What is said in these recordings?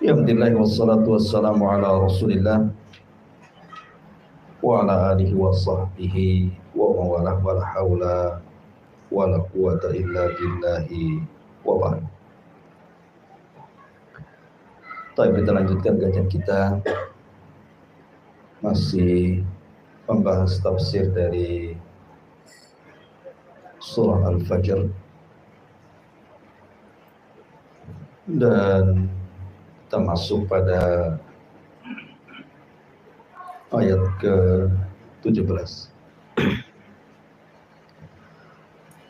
Alhamdulillah wassalatu wassalamu ala Rasulillah wa ala alihi wa sahbihi wa mawalah wa la hawla wa la quwata illa billahi wa ba'd. Baik, kita lanjutkan kajian kita, masih membahas tafsir dari surah Al-Fajr, dan kita masuk pada ayat ke-17.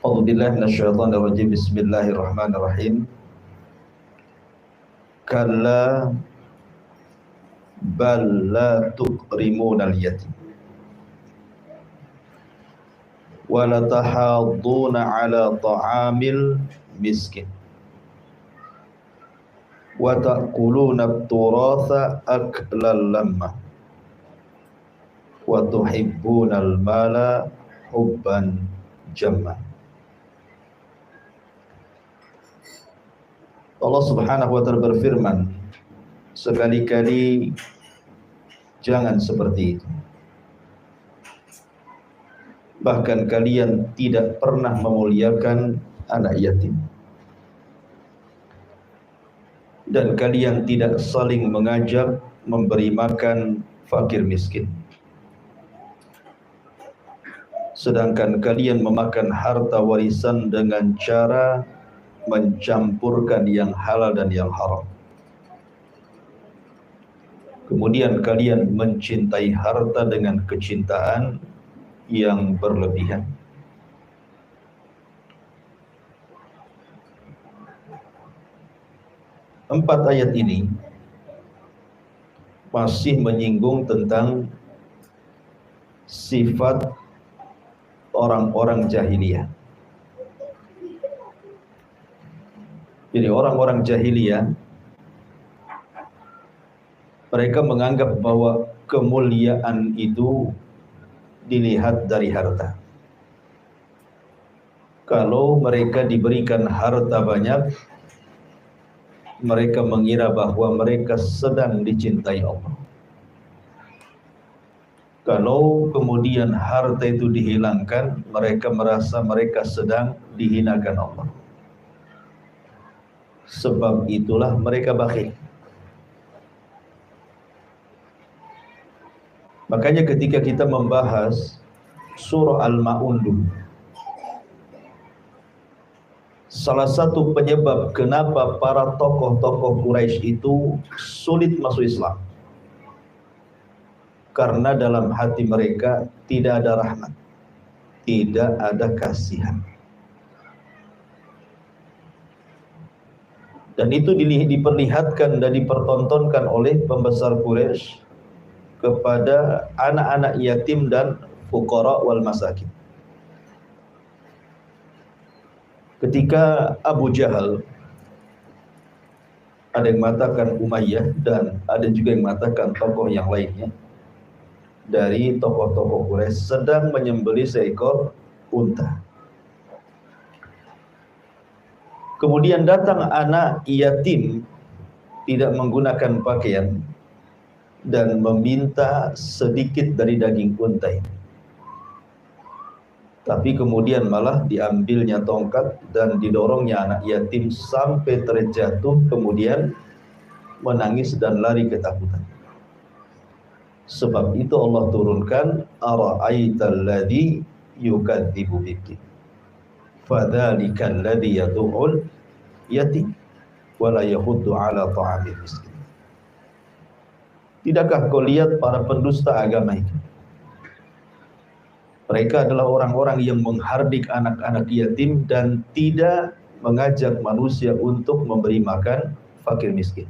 A'udzubillahi minasyaitonir rajim. Bismillahirrahmanirrahim. Kalla bal la tukrimunal yatim wa la tahadduna ala ta'amil miskin wa ta'kuluna at-turatha aklan lamma wa tuhibbunal mala hubban jamma. Allah Subhanahu wa ta'ala berfirman, sekali-kali jangan seperti itu. Bahkan kalian tidak pernah memuliakan anak yatim, dan kalian tidak saling mengajak memberi makan fakir miskin, sedangkan kalian memakan harta warisan dengan cara mencampurkan yang halal dan yang haram. Kemudian kalian mencintai harta dengan kecintaan yang berlebihan. Empat ayat ini masih menyinggung tentang sifat orang-orang jahiliyah. Jadi orang-orang jahiliyah, mereka menganggap bahwa kemuliaan itu dilihat dari harta. Kalau mereka diberikan harta banyak, mereka mengira bahwa mereka sedang dicintai Allah. Kalau kemudian harta itu dihilangkan, mereka merasa mereka sedang dihinakan Allah. Sebab itulah mereka bakhil. Makanya ketika kita membahas surah Al-Ma'un, salah satu penyebab kenapa para tokoh-tokoh Quraisy itu sulit masuk Islam, karena dalam hati mereka tidak ada rahmat, tidak ada kasihan. Dan itu diperlihatkan dan dipertontonkan oleh pembesar Quraisy kepada anak-anak yatim dan fuqara wal masakin. Ketika Abu Jahal, ada yang mengatakan Umayyah dan ada juga yang mengatakan tokoh yang lainnya dari tokoh-tokoh Quraisy, sedang menyembelih seekor unta. Kemudian datang anak yatim tidak menggunakan pakaian dan meminta sedikit dari daging unta ini. Tapi kemudian malah diambilnya tongkat dan didorongnya anak yatim sampai terjatuh, kemudian menangis dan lari ketakutan. Sebab itu Allah turunkan ara'aital ladzi yukadzibu biki fadzalikal ladzi yad'ul yatim wa la yahuddu ala ta'amil miskin. Tidakkah kau lihat para pendusta agama itu? Mereka adalah orang-orang yang menghardik anak-anak yatim dan tidak mengajak manusia untuk memberi makan fakir miskin.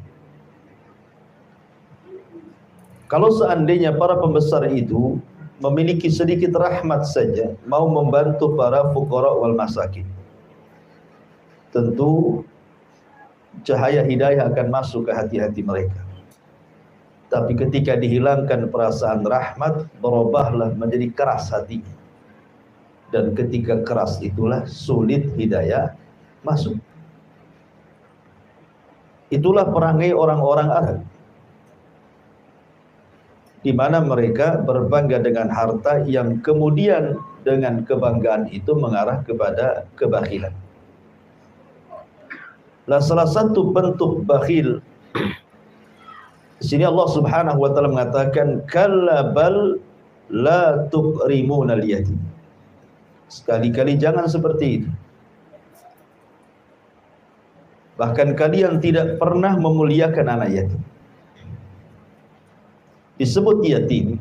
Kalau seandainya para pembesar itu memiliki sedikit rahmat saja, mau membantu para fuqara wal masakin, tentu cahaya hidayah akan masuk ke hati-hati mereka. Tapi ketika dihilangkan perasaan rahmat, berubahlah menjadi keras hati. Dan ketika keras itulah sulit hidayah masuk. Itulah perangai orang-orang Arab, di mana mereka berbangga dengan harta yang kemudian dengan kebanggaan itu mengarah kepada kebakhilan. Lah salah satu bentuk bakhil di sini Allah Subhanahu wa taala mengatakan kalla bal la tuqrimunal yatim. Sekali-kali jangan seperti itu. Bahkan kalian tidak pernah memuliakan anak yatim. Disebut yatim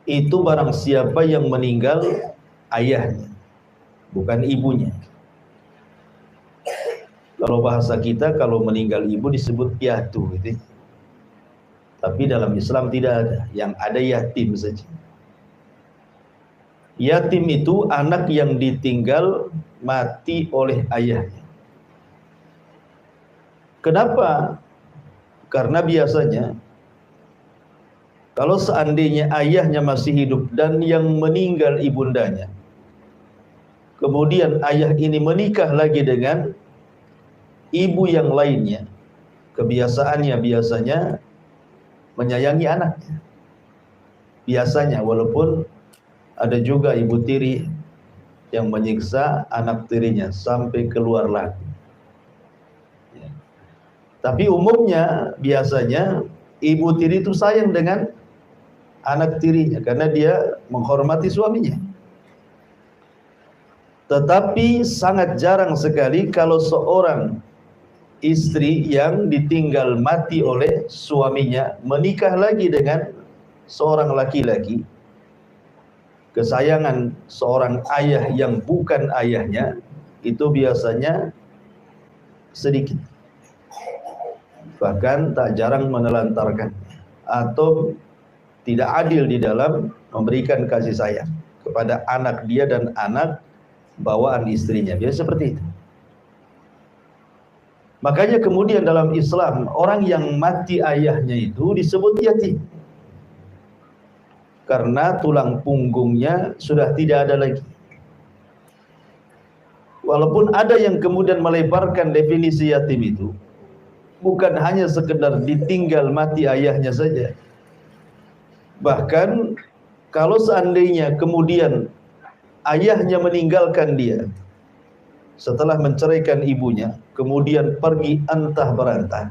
itu barang siapa yang meninggal ayahnya, bukan ibunya. Kalau bahasa kita, kalau meninggal ibu disebut piatu gitu. Tapi dalam Islam tidak ada, yang ada yatim saja. Yatim itu anak yang ditinggal mati oleh ayahnya. Kenapa? Karena biasanya kalau seandainya ayahnya masih hidup dan yang meninggal ibundanya, kemudian ayah ini menikah lagi dengan ibu yang lainnya, kebiasaannya biasanya menyayangi anaknya. Biasanya, walaupun ada juga ibu tiri yang menyiksa anak tirinya sampai keluar lagi. Tapi umumnya biasanya ibu tiri itu sayang dengan anak tirinya karena dia menghormati suaminya. Tetapi sangat jarang sekali kalau seorang istri yang ditinggal mati oleh suaminya menikah lagi dengan seorang laki-laki, kesayangan seorang ayah yang bukan ayahnya, itu biasanya sedikit. Bahkan tak jarang menelantarkan atau tidak adil di dalam memberikan kasih sayang kepada anak dia dan anak bawaan istrinya. Biasa seperti itu. Makanya kemudian dalam Islam orang yang mati ayahnya itu disebut yatim, karena tulang punggungnya sudah tidak ada lagi. Walaupun ada yang kemudian melebarkan definisi yatim itu, bukan hanya sekedar ditinggal mati ayahnya saja. Bahkan kalau seandainya kemudian ayahnya meninggalkan dia setelah menceraikan ibunya, kemudian pergi antah berantah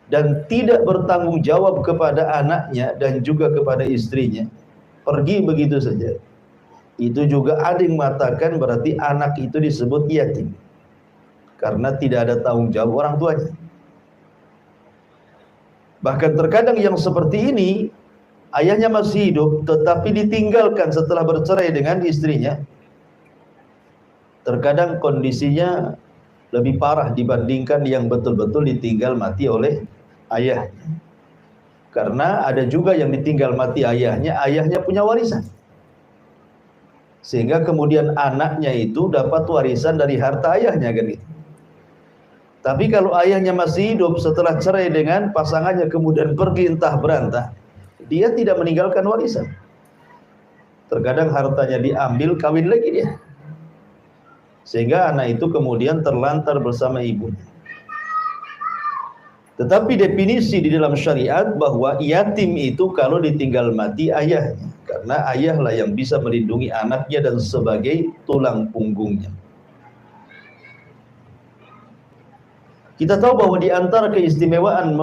dan tidak bertanggung jawab kepada anaknya dan juga kepada istrinya, pergi begitu saja, itu juga ada yang mengatakan berarti anak itu disebut yatim karena tidak ada tanggung jawab orang tuanya. Bahkan terkadang yang seperti ini ayahnya masih hidup tetapi ditinggalkan setelah bercerai dengan istrinya. Terkadang kondisinya lebih parah dibandingkan yang betul-betul ditinggal mati oleh ayahnya. Karena ada juga yang ditinggal mati ayahnya, ayahnya punya warisan. Sehingga kemudian anaknya itu dapat warisan dari harta ayahnya kan gitu. Tapi kalau ayahnya masih hidup setelah cerai dengan pasangannya kemudian pergi entah berantah, dia tidak meninggalkan warisan. Terkadang hartanya diambil, kawin lagi dia. Sehingga anak itu kemudian terlantar bersama ibunya. Tetapi definisi di dalam syariat bahwa yatim itu kalau ditinggal mati ayahnya, karena ayahlah yang bisa melindungi anaknya dan sebagai tulang punggungnya. Kita tahu bahwa di antara keistimewaan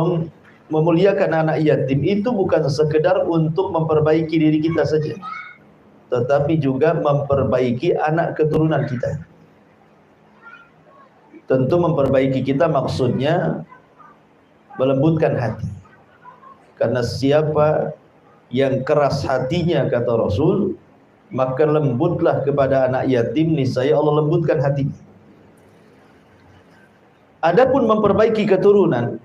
memuliakan anak yatim itu bukan sekedar untuk memperbaiki diri kita saja, tetapi juga memperbaiki anak keturunan kita. Tentu memperbaiki kita maksudnya melembutkan hati. Karena siapa yang keras hatinya, kata Rasul, maka lembutlah kepada anak yatim, niscaya Allah lembutkan hatinya. Adapun memperbaiki keturunan,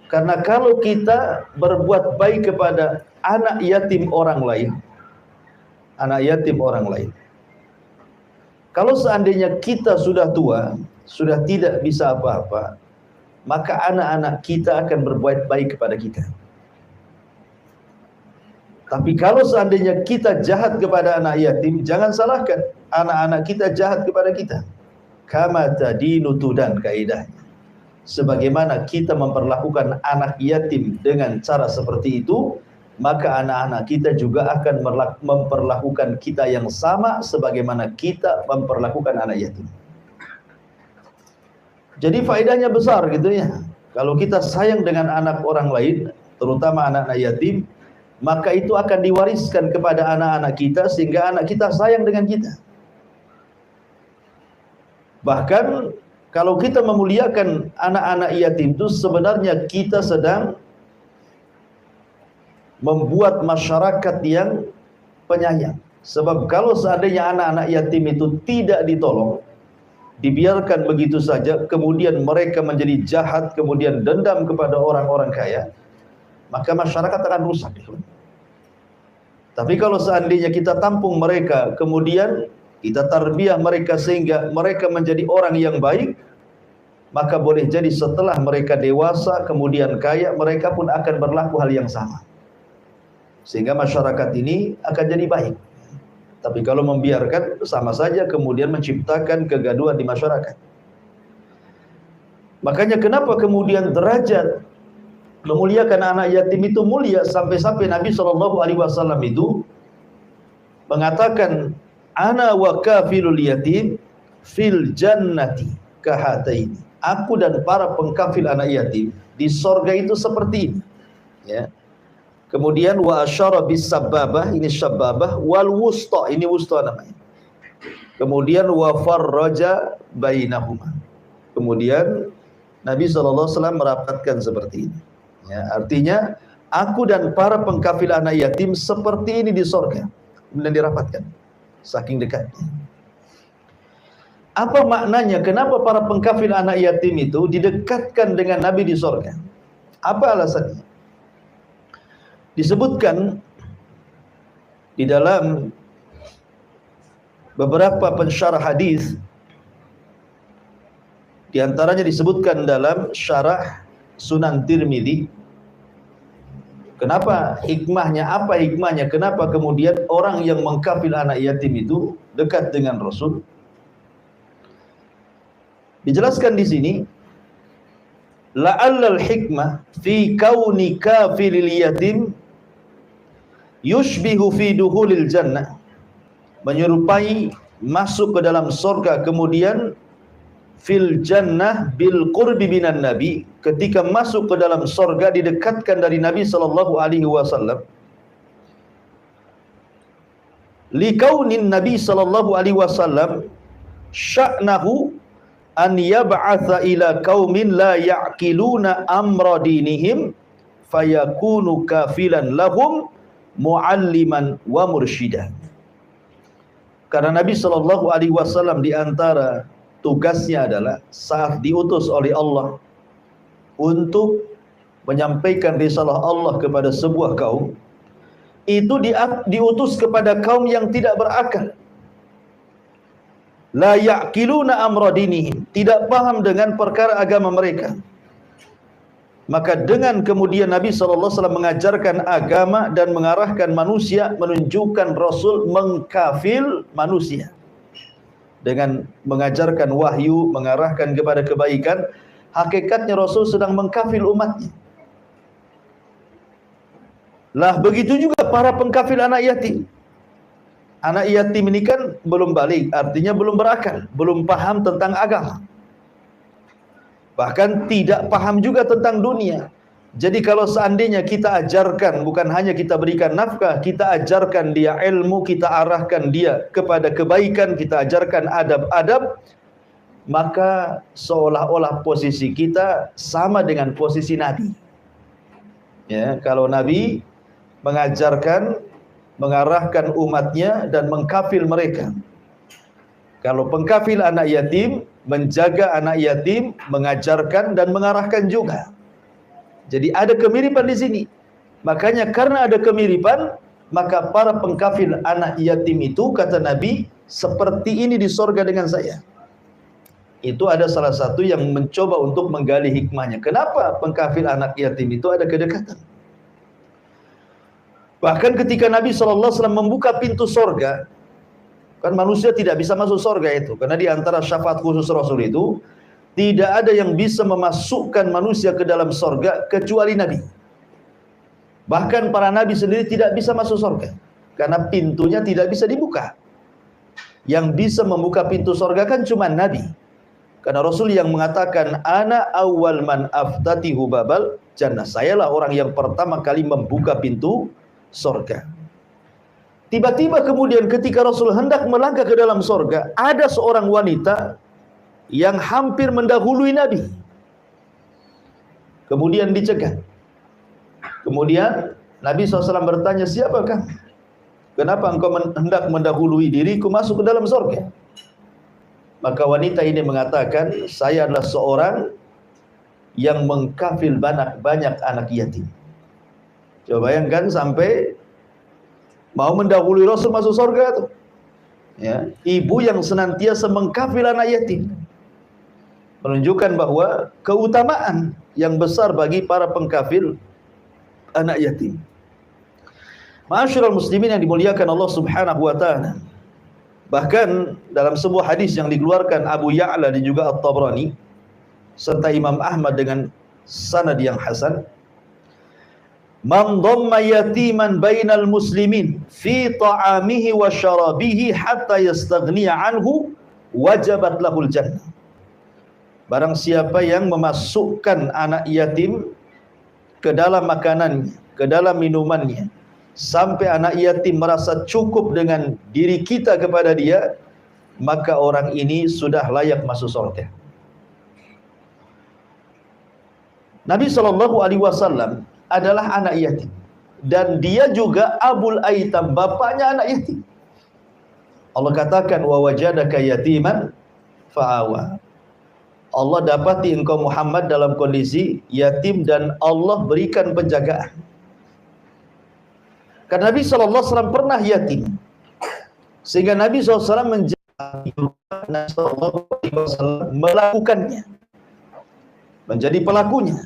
karena kalau kita berbuat baik kepada anak yatim orang lain, kalau seandainya kita sudah tua, sudah tidak bisa apa-apa, maka anak-anak kita akan berbuat baik kepada kita. Tapi kalau seandainya kita jahat kepada anak yatim, jangan salahkan anak-anak kita jahat kepada kita. kama tadinu tudan, kaidahnya. Sebagaimana kita memperlakukan anak yatim dengan cara seperti itu, maka anak-anak kita juga akan memperlakukan kita yang sama sebagaimana kita memperlakukan anak yatim. Jadi faedahnya besar gitu ya. Kalau kita sayang dengan anak orang lain, terutama anak-anak yatim, maka itu akan diwariskan kepada anak-anak kita sehingga anak kita sayang dengan kita. Bahkan kalau kita memuliakan anak-anak yatim itu sebenarnya kita sedang membuat masyarakat yang penyayang. Sebab kalau seandainya anak-anak yatim itu tidak ditolong, dibiarkan begitu saja, kemudian mereka menjadi jahat, kemudian dendam kepada orang-orang kaya, maka masyarakat akan rusak. Tapi kalau seandainya kita tampung mereka, kemudian kita tarbiyah mereka sehingga mereka menjadi orang yang baik, maka boleh jadi setelah mereka dewasa kemudian kaya, mereka pun akan berlaku hal yang sama, sehingga masyarakat ini akan jadi baik. Tapi kalau membiarkan, sama saja kemudian menciptakan kegaduhan di masyarakat. Makanya kenapa kemudian derajat memuliakan anak yatim itu mulia, sampai-sampai Nabi SAW itu mengatakan, ana wa kafilul yatim fil jannati kahataini. Aku dan para pengkafil anak yatim di sorga itu seperti ini. Ya. Kemudian wa asyara bis sababah, ini sababah, wal wusta, ini wusta namanya. Kemudian wa farraja bainahuma. Kemudian Nabi SAW merapatkan seperti ini. Ya, artinya aku dan para pengkafil anak yatim seperti ini di sorga. Kemudian dirapatkan, saking dekatnya. Apa maknanya? Kenapa para pengkafil anak yatim itu didekatkan dengan Nabi di sorga? Apa alasannya? Disebutkan di dalam beberapa pensyarah hadis, di antaranya disebutkan dalam syarah Sunan Tirmidzi. Kenapa hikmahnya? Apa hikmahnya? Kenapa kemudian orang yang mengkafil anak yatim itu dekat dengan Rasul? Dijelaskan di sini, la'allal hikmah fi kauni kafilil yatim yushbihu fi duhulil jannah, menyerupai masuk ke dalam surga, kemudian fil jannah bil qurbi minan nabi, ketika masuk ke dalam surga didekatkan dari Nabi sallallahu alaihi wasallam. Li kaunin Nabi sallallahu alaihi wasallam sya'nahu an yab'atha ila qaumin la ya'qiluna amra dinihim fayakunu kafilan lahum mualliman wa mursyidan. Karena Nabi sallallahu alaihi wasallam di antara tugasnya adalah saat diutus oleh Allah untuk menyampaikan risalah Allah kepada sebuah kaum, itu diutus kepada kaum yang tidak berakal. La ya'qiluna amra dinihim, tidak paham dengan perkara agama mereka. Maka dengan kemudian Nabi SAW mengajarkan agama dan mengarahkan manusia, menunjukkan Rasul mengkafil manusia. Dengan mengajarkan wahyu, mengarahkan kepada kebaikan, hakikatnya Rasul sedang mengkafil umatnya. Lah begitu juga para pengkafil anak yatim. Anak yatim ini kan belum balik, artinya belum berakal, belum paham tentang agama. Bahkan tidak paham juga tentang dunia. Jadi kalau seandainya kita ajarkan, bukan hanya kita berikan nafkah, kita ajarkan dia ilmu, kita arahkan dia kepada kebaikan, kita ajarkan adab-adab, maka seolah-olah posisi kita sama dengan posisi Nabi. Ya, kalau Nabi mengajarkan, mengarahkan umatnya dan mengkafil mereka. Kalau pengkafil anak yatim, menjaga anak yatim, mengajarkan dan mengarahkan juga. Jadi ada kemiripan di sini. Makanya karena ada kemiripan, maka para pengkafil anak yatim itu, kata Nabi, seperti ini di sorga dengan saya. Itu ada salah satu yang mencoba untuk menggali hikmahnya. Kenapa pengkafil anak yatim itu ada kedekatan? Bahkan ketika Nabi SAW membuka pintu sorga, Kan manusia tidak bisa masuk surga itu, karena di antara syafaat khusus Rasul itu tidak ada yang bisa memasukkan manusia ke dalam surga kecuali Nabi. Bahkan para Nabi sendiri tidak bisa masuk surga karena pintunya tidak bisa dibuka. Yang bisa membuka pintu surga kan cuma Nabi. Karena Rasul yang mengatakan, ana awwal man aftatihu babal jannah. Sayalah orang yang pertama kali membuka pintu surga. Tiba-tiba kemudian ketika Rasul hendak melangkah ke dalam surga, ada seorang wanita yang hampir mendahului Nabi. Kemudian dicegah. Kemudian Nabi SAW bertanya, siapakah? Kenapa engkau hendak mendahului diriku masuk ke dalam surga? Maka wanita ini mengatakan, saya adalah seorang yang mengkafil banyak anak yatim. Coba bayangkan sampai mau mendahului Rasul masuk surga tuh. Ya, ibu yang senantiasa mengkafil anak yatim. Menunjukkan bahwa keutamaan yang besar bagi para pengkafil anak yatim. Ma'asyiral muslimin yang dimuliakan Allah Subhanahu wa taala. Bahkan dalam sebuah hadis yang dikeluarkan Abu Ya'la dan juga At-Tabrani serta Imam Ahmad dengan sanad yang hasan, man dhamma yatiman bainal muslimin fi ta'amihi wa syarabihi hatta yastaghniya anhu wajabat lahul jannah. Barang siapa yang memasukkan anak yatim ke dalam makanannya, ke dalam minumannya, sampai anak yatim merasa cukup dengan diri kita kepada dia, maka orang ini sudah layak masuk surga. Nabi SAW adalah anak yatim, dan dia juga abul aitam, bapaknya anak yatim. Allah katakan, wa wajadaka yatiman fa'awa. Allah dapati engkau Muhammad dalam kondisi yatim dan Allah berikan penjagaan. Karena Nabi SAW pernah yatim, sehingga Nabi SAW melakukannya, menjadi pelakunya.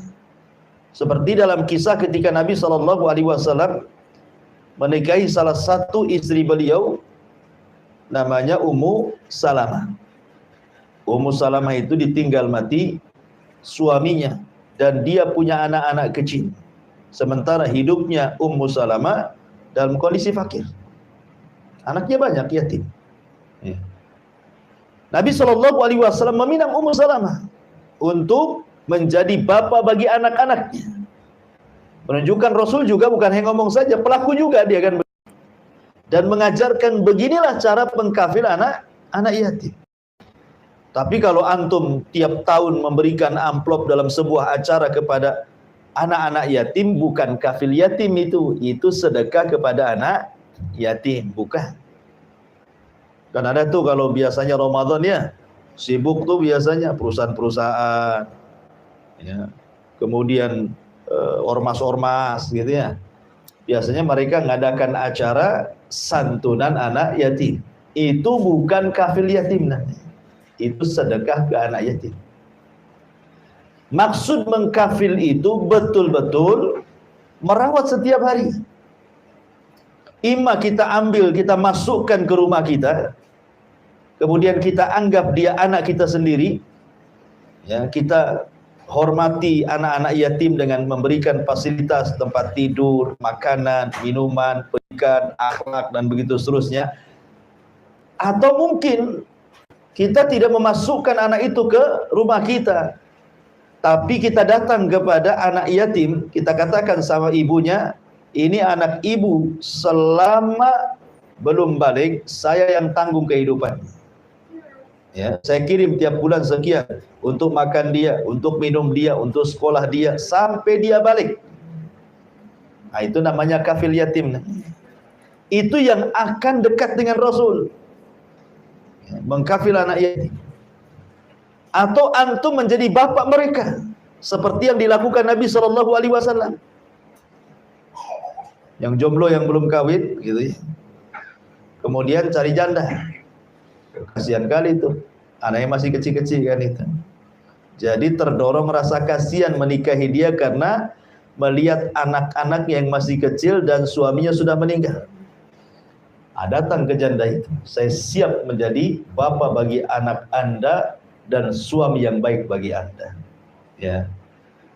Seperti dalam kisah ketika Nabi SAW menikahi salah satu istri beliau, namanya Ummu Salamah. Ummu Salamah itu ditinggal mati suaminya, dan dia punya anak-anak kecil. Sementara hidupnya Ummu Salamah dalam kondisi fakir. Anaknya banyak yatim. Ya. Nabi SAW meminang Ummu Salamah untuk menjadi bapa bagi anak-anaknya. Menunjukkan Rasul juga bukan hanya ngomong saja, pelaku juga dia kan. Dan mengajarkan beginilah cara pengkafil anak yatim. Tapi kalau antum tiap tahun memberikan amplop dalam sebuah acara kepada anak-anak yatim, bukan kafil yatim itu sedekah kepada anak yatim, bukan. Kan ada tuh kalau biasanya Ramadan ya, sibuk tuh biasanya perusahaan-perusahaan, ya, kemudian ormas-ormas gitu ya. Biasanya mereka ngadakan acara santunan anak yatim. Itu bukan kafil yatim nanti. Itu sedekah ke anak yatim. Maksud mengkafil itu betul-betul merawat setiap hari. Ima kita ambil, kita masukkan ke rumah kita, kemudian kita anggap dia anak kita sendiri, ya, kita hormati anak-anak yatim dengan memberikan fasilitas tempat tidur, makanan, minuman, pendidikan, akhlak, dan begitu seterusnya. Atau mungkin kita tidak memasukkan anak itu ke rumah kita, tapi kita datang kepada anak yatim, kita katakan sama ibunya, ini anak ibu, selama belum balik, saya yang tanggung kehidupan. Ya, saya kirim tiap bulan sekian untuk makan dia, untuk minum dia, untuk sekolah dia, sampai dia balik. Nah, itu namanya kafil yatim. Itu yang akan dekat dengan Rasul, ya, mengkafil anak yatim. Atau antum menjadi bapak mereka, seperti yang dilakukan Nabi SAW. Yang jomblo, yang belum kawin gitu ya, kemudian cari janda. Kasihan kali itu, anaknya masih kecil-kecil kan itu. Jadi terdorong rasa kasihan menikahi dia karena melihat anak-anak yang masih kecil dan suaminya sudah meninggal. datang ke janda itu, saya siap menjadi bapak bagi anak Anda dan suami yang baik bagi Anda. Ya.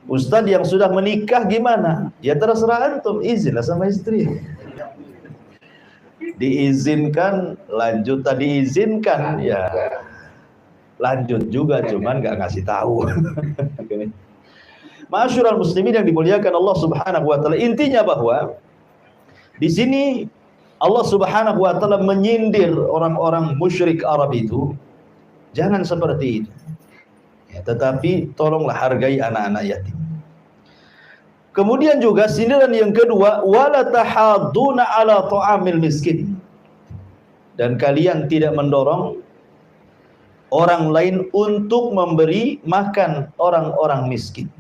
Ustadz yang sudah menikah gimana? Ya terserah antum, izinlah sama istri. Diizinkan, lanjut, tadi izinkan, ya lanjut juga, cuman nggak ngasih tahu. Ma'asyiral muslimin yang dimuliakan Allah Subhanahu wa taala, intinya bahwa di sini Allah Subhanahu wa taala menyindir orang-orang musyrik Arab itu, jangan seperti itu. Ya, tetapi tolonglah hargai anak-anak yatim. Kemudian juga sindiran yang kedua, wala tahadduna ala ta'amil miskin. Dan kalian tidak mendorong orang lain untuk memberi makan orang-orang miskin.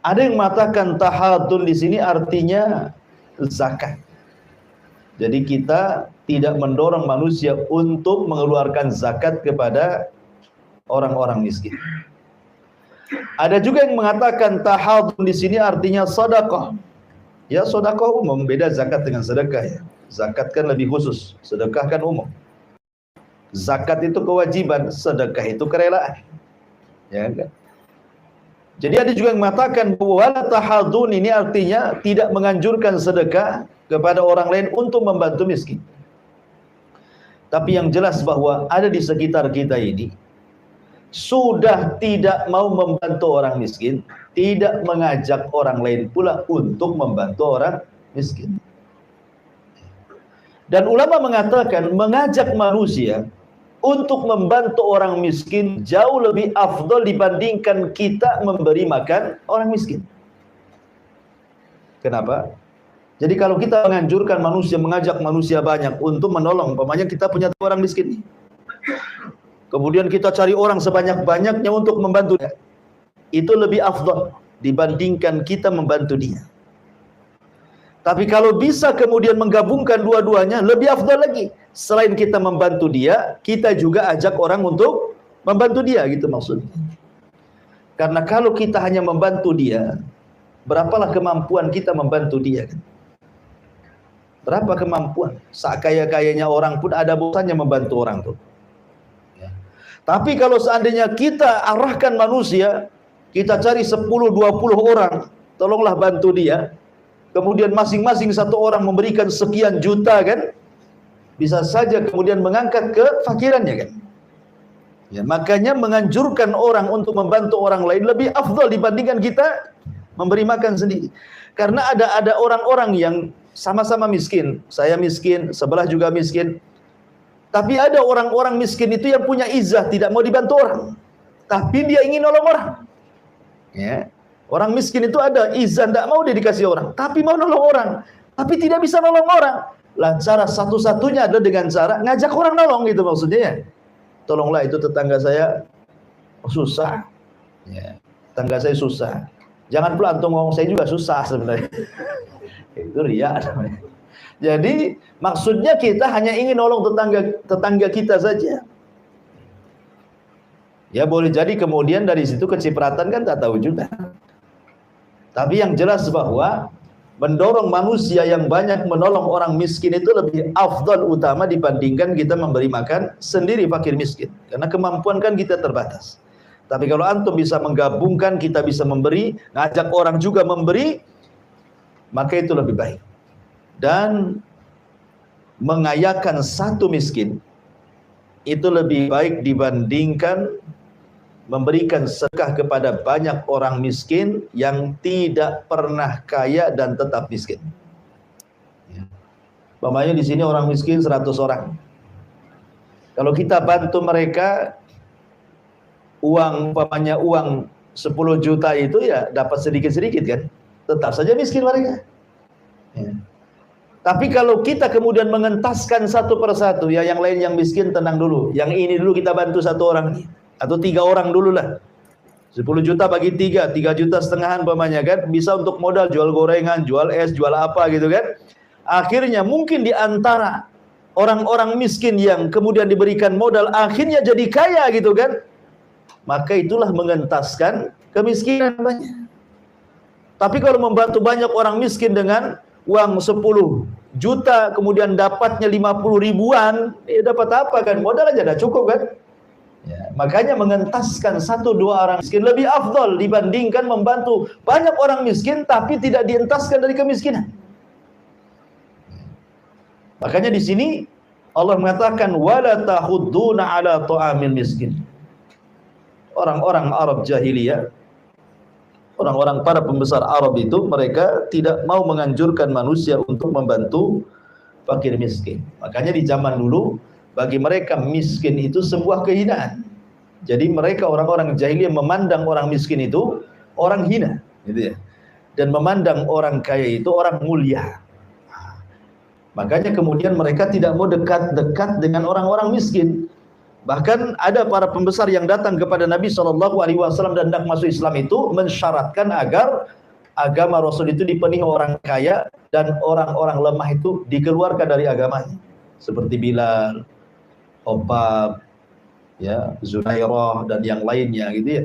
Ada yang mengatakan tahaddun di sini artinya zakat. Jadi kita tidak mendorong manusia untuk mengeluarkan zakat kepada orang-orang miskin. Ada juga yang mengatakan tahaddun di sini artinya sedekah. Ya, sedekah umum, beda zakat dengan sedekah ya. Zakat kan lebih khusus, sedekah kan umum. Zakat itu kewajiban, sedekah itu kerelaan. Ya kan? Jadi ada juga yang mengatakan bahwa tahaddun ini artinya tidak menganjurkan sedekah kepada orang lain untuk membantu miskin. Tapi yang jelas bahwa ada di sekitar kita ini sudah tidak mau membantu orang miskin, tidak mengajak orang lain pula untuk membantu orang miskin. Dan ulama mengatakan mengajak manusia untuk membantu orang miskin jauh lebih afdal dibandingkan kita memberi makan orang miskin. Kenapa? Jadi kalau kita menganjurkan manusia, mengajak manusia banyak untuk menolong, umpamanya kita punya orang miskin, kemudian kita cari orang sebanyak-banyaknya untuk membantu dia, itu lebih afdal dibandingkan kita membantu dia. Tapi kalau bisa kemudian menggabungkan dua-duanya, lebih afdal lagi. Selain kita membantu dia, kita juga ajak orang untuk membantu dia, gitu maksudnya. Karena kalau kita hanya membantu dia, berapalah kemampuan kita membantu dia kan? Berapa kemampuan? Sekaya-kayanya orang pun ada bosannya membantu orang tuh. Ya. Tapi kalau seandainya kita arahkan manusia, kita cari 10-20 orang, tolonglah bantu dia. Kemudian masing-masing satu orang memberikan sekian juta kan, bisa saja kemudian mengangkat kefakirannya kan. Ya, makanya menganjurkan orang untuk membantu orang lain lebih afdal dibandingkan kita memberi makan sendiri. Karena ada orang-orang yang sama-sama miskin, saya miskin, sebelah juga miskin. Tapi ada orang-orang miskin itu yang punya izah, tidak mau dibantu orang, tapi dia ingin nolong orang. Ya. Orang miskin itu ada izan, tidak mau dia dikasih orang, tapi mau nolong orang, tapi tidak bisa nolong orang. Lah cara satu-satunya adalah dengan cara ngajak orang nolong, gitu maksudnya ya. Tolonglah itu tetangga saya susah, ya. Tetangga saya susah. Jangan pula antum ngomong saya juga susah sebenarnya. Itu riya namanya. Jadi maksudnya kita hanya ingin nolong tetangga kita saja. Ya boleh jadi kemudian dari situ kecipratan kan tak tahu juga. Tapi yang jelas bahwa mendorong manusia yang banyak menolong orang miskin itu lebih afdal utama dibandingkan kita memberi makan sendiri fakir miskin. Karena kemampuan kan kita terbatas. Tapi kalau antum bisa menggabungkan, kita bisa memberi, ngajak orang juga memberi, maka itu lebih baik. Dan mengayakan satu miskin itu lebih baik dibandingkan memberikan sedekah kepada banyak orang miskin yang tidak pernah kaya dan tetap miskin. Umpamanya di sini orang miskin 100 orang. Kalau kita bantu mereka, umpamanya uang 10 juta itu ya dapat sedikit-sedikit kan, tetap saja miskin mereka. Ya. Tapi kalau kita kemudian mengentaskan satu persatu, ya yang lain yang miskin tenang dulu, yang ini dulu kita bantu satu orang atau 3 orang dulu lah. 10 juta bagi 3 juta setengahan umpamanya kan, bisa untuk modal jual gorengan, jual es, jual apa gitu kan. Akhirnya mungkin di antara orang-orang miskin yang kemudian diberikan modal akhirnya jadi kaya gitu kan. Maka itulah mengentaskan kemiskinan banyak. Tapi kalau membantu banyak orang miskin dengan uang 10 juta, kemudian dapatnya 50 ribuan, dapat apa kan? Modal aja dah cukup kan? Ya, makanya mengentaskan 1-2 orang miskin lebih afdal dibandingkan membantu banyak orang miskin tapi tidak dientaskan dari kemiskinan. Makanya di sini Allah mengatakan wala tahudduna ala ta'amil miskin. Orang-orang Arab jahiliyah, orang-orang para pembesar Arab itu, mereka tidak mau menganjurkan manusia untuk membantu fakir miskin. Makanya di zaman dulu bagi mereka miskin itu sebuah kehinaan. Jadi mereka orang-orang jahiliyah memandang orang miskin itu orang hina, gitu ya. Dan memandang orang kaya itu orang mulia. Makanya kemudian mereka tidak mau dekat-dekat dengan orang-orang miskin. Bahkan ada para pembesar yang datang kepada Nabi SAW dan hendak masuk Islam itu mensyaratkan agar agama Rasul itu dipenuhi orang kaya dan orang-orang lemah itu dikeluarkan dari agamanya. Seperti Bilal, Obab, ya, Zunairah dan yang lainnya gitu ya.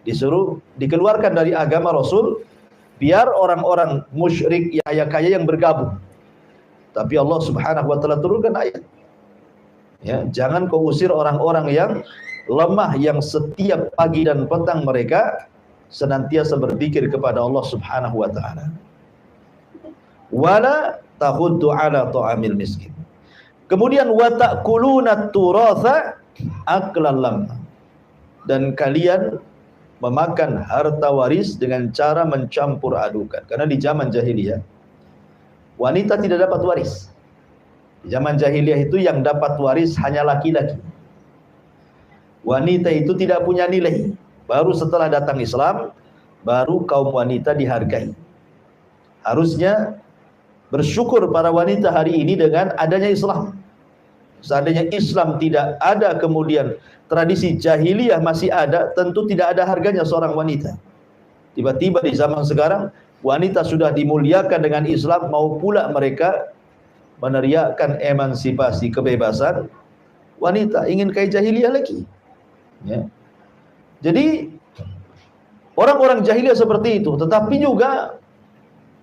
Disuruh dikeluarkan dari agama Rasul biar orang-orang musyrik kaya yang bergabung. Tapi Allah Subhanahu wa taala turunkan ayat. Ya, jangan kau usir orang-orang yang lemah yang setiap pagi dan petang mereka senantiasa berzikir kepada Allah Subhanahu wa taala. Wala tahuddu ala ta'amil miskin. Kemudian wa ta'kuluna turatha aklan lamma. Dan kalian memakan harta waris dengan cara mencampur adukan. Karena di zaman jahiliyah wanita tidak dapat waris. Di zaman jahiliyah itu yang dapat waris hanya laki-laki. Wanita itu tidak punya nilai. Baru setelah datang Islam, baru kaum wanita dihargai. Harusnya bersyukur para wanita hari ini dengan adanya Islam. Seandainya Islam tidak ada, kemudian tradisi jahiliyah masih ada, tentu tidak ada harganya seorang wanita. Tiba-tiba di zaman sekarang wanita sudah dimuliakan dengan Islam, mau pula mereka meneriakkan emansipasi, kebebasan wanita, ingin kayak jahiliyah lagi. Ya. Jadi orang-orang jahiliyah seperti itu, tetapi juga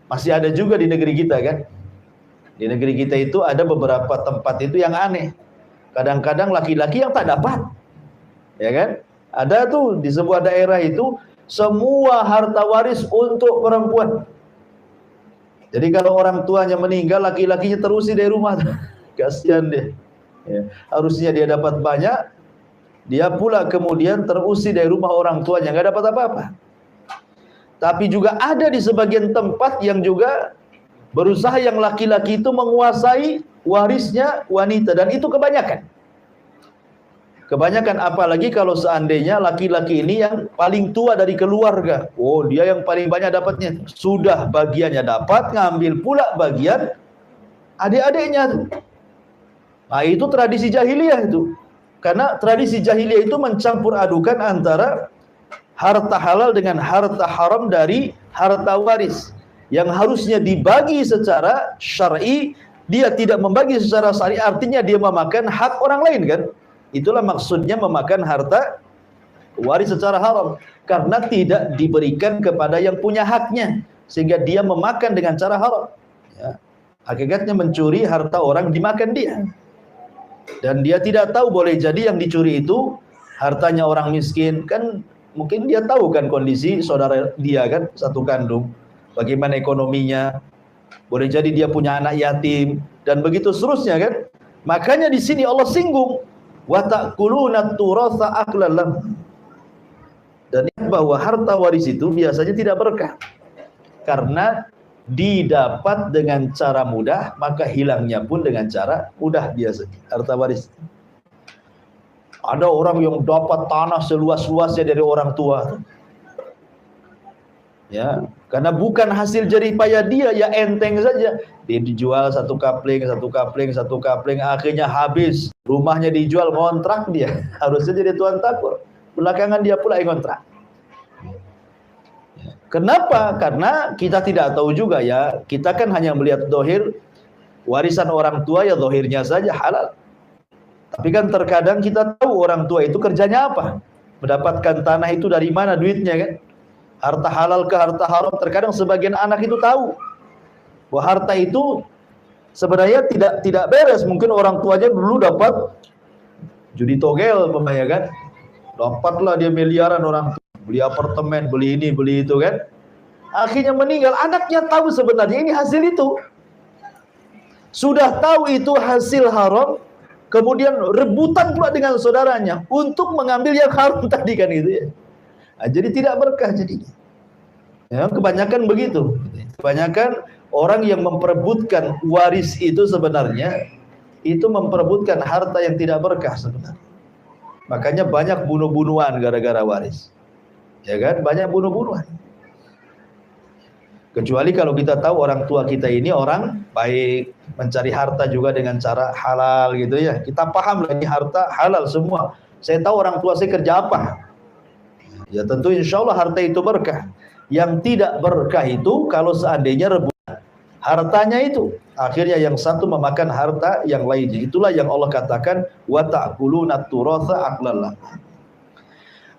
masih ada juga di negeri kita kan. Di negeri kita itu ada beberapa tempat itu yang aneh. Kadang-kadang laki-laki yang tak dapat, ya kan? Ada tuh di sebuah daerah itu semua harta waris untuk perempuan. Jadi kalau orang tuanya meninggal, laki-lakinya terusi dari rumah. Kasihan dia. Ya. Harusnya dia dapat banyak, dia pula kemudian terusi dari rumah orang tuanya, nggak dapat apa-apa. Tapi juga ada di sebagian tempat yang juga berusaha yang laki-laki itu menguasai warisnya wanita, dan itu kebanyakan. Kebanyakan apalagi kalau seandainya laki-laki ini yang paling tua dari keluarga. Oh, dia yang paling banyak dapatnya. Sudah bagiannya dapat, ngambil pula bagian adik-adiknya. Nah, itu tradisi jahiliyah itu. Karena tradisi jahiliyah itu mencampur adukan antara harta halal dengan harta haram dari harta waris. Yang harusnya dibagi secara syar'i, dia tidak membagi secara syar'i, artinya dia memakan hak orang lain kan? Itulah maksudnya memakan harta waris secara haram, karena tidak diberikan kepada yang punya haknya, sehingga dia memakan dengan cara haram. Ya. Hakikatnya mencuri harta orang, dimakan dia. Dan dia tidak tahu, boleh jadi yang dicuri itu hartanya orang miskin. Kan mungkin dia tahu kan kondisi saudara dia kan, satu kandung, bagaimana ekonominya. Boleh jadi dia punya anak yatim, dan begitu seterusnya kan. Makanya di sini Allah singgung wa ta'kuluna turatha aklan lamma. Dan bahwa harta waris itu biasanya tidak berkah, karena didapat dengan cara mudah, maka hilangnya pun dengan cara mudah biasanya harta waris. Ada orang yang dapat tanah seluas-luasnya dari orang tua, ya, karena bukan hasil jerih payah dia, ya enteng saja. Dia dijual satu kapling, akhirnya habis. Rumahnya dijual, ngontrak dia. Harusnya jadi tuan takur. Belakangan dia pula yang ngontrak. Kenapa? Karena kita tidak tahu juga ya. Kita kan hanya melihat dohir, warisan orang tua ya dohirnya saja halal. Tapi kan terkadang kita tahu orang tua itu kerjanya apa. Mendapatkan tanah itu dari mana duitnya kan. Harta halal ke harta haram, terkadang sebagian anak itu tahu bahwa harta itu Sebenarnya tidak beres. Mungkin orang tuanya dulu dapat judi togel, umpamanya kan. Dapatlah dia miliaran orang tua, beli apartemen, beli ini, beli itu kan. Akhirnya meninggal, anaknya tahu sebenarnya ini hasil itu. Sudah tahu itu hasil haram, kemudian rebutan pula dengan saudaranya untuk mengambil yang haram tadi kan gitu ya. Nah, jadi tidak berkah jadinya. Ya, kebanyakan begitu. Kebanyakan orang yang memperebutkan waris itu sebenarnya itu memperebutkan harta yang tidak berkah sebenarnya. Makanya banyak bunuh-bunuhan gara-gara waris. Ya kan? Banyak bunuh-bunuhan. Kecuali kalau kita tahu orang tua kita ini orang baik, mencari harta juga dengan cara halal gitu ya. Kita paham lah ini harta halal semua. Saya tahu orang tua saya kerja apa. Ya tentu insya Allah harta itu berkah. Yang tidak berkah itu kalau seandainya rebutan hartanya itu. Akhirnya yang satu memakan harta yang lainnya. Itulah yang Allah katakan wa ta'kuluna turatha aqlan.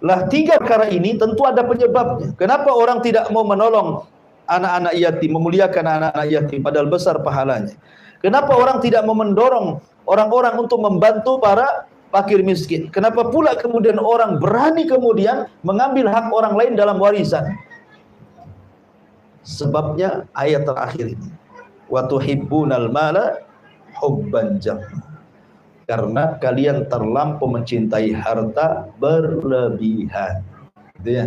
Lah tiga perkara ini tentu ada penyebabnya. Kenapa orang tidak mau menolong anak-anak yatim, memuliakan anak-anak yatim padahal besar pahalanya? Kenapa orang tidak mau mendorong orang-orang untuk membantu para fakir miskin? Kenapa pula kemudian orang berani kemudian mengambil hak orang lain dalam warisan? Sebabnya ayat terakhir ini. Wa tuhibbunal mala hubban jamma. Karena kalian terlampau mencintai harta berlebihan. Gitu ya.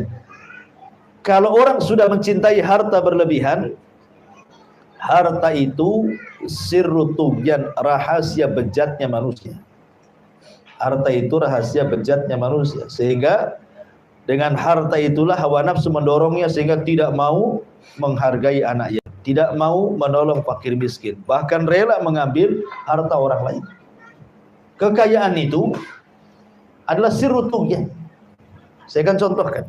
Kalau orang sudah mencintai harta berlebihan, harta itu sirru tughyan, rahasia bejatnya manusia. Harta itu rahasia bejatnya manusia. Sehingga dengan harta itulah hawa nafsu mendorongnya sehingga tidak mau menghargai anak yatim, tidak mau menolong fakir miskin, bahkan rela mengambil harta orang lain. Kekayaan itu adalah sirru tughyan. Saya akan contohkan.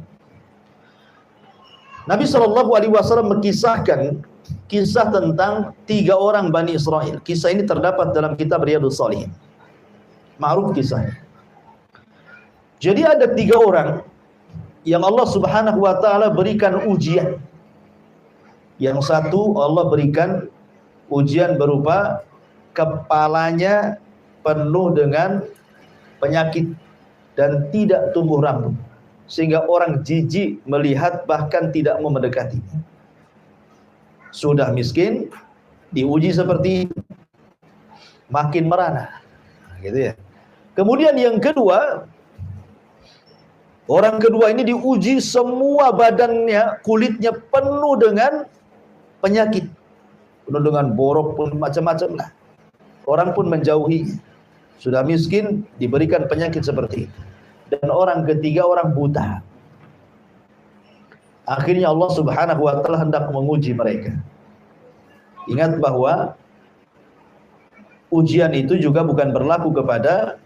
Nabi SAW mengisahkan kisah tentang 3 orang Bani Israel. Kisah ini terdapat dalam kitab Riyadhus Shalihin. Ma'ruf kisahnya. Jadi ada 3 orang yang Allah Subhanahu wa taala berikan ujian. Yang satu Allah berikan ujian berupa kepalanya penuh dengan penyakit dan tidak tumbuh rambut, sehingga orang jijik melihat bahkan tidak mau mendekati. Sudah miskin, diuji seperti itu, makin merana, gitu ya. Kemudian yang kedua, orang kedua ini diuji semua badannya, kulitnya penuh dengan penyakit, penuh dengan borok pun macam-macam lah. Orang pun menjauhi. Sudah miskin, diberikan penyakit seperti itu. Dan orang ketiga orang buta. Akhirnya Allah Subhanahu wa taala hendak menguji mereka. Ingat bahwa ujian itu juga bukan berlaku kepada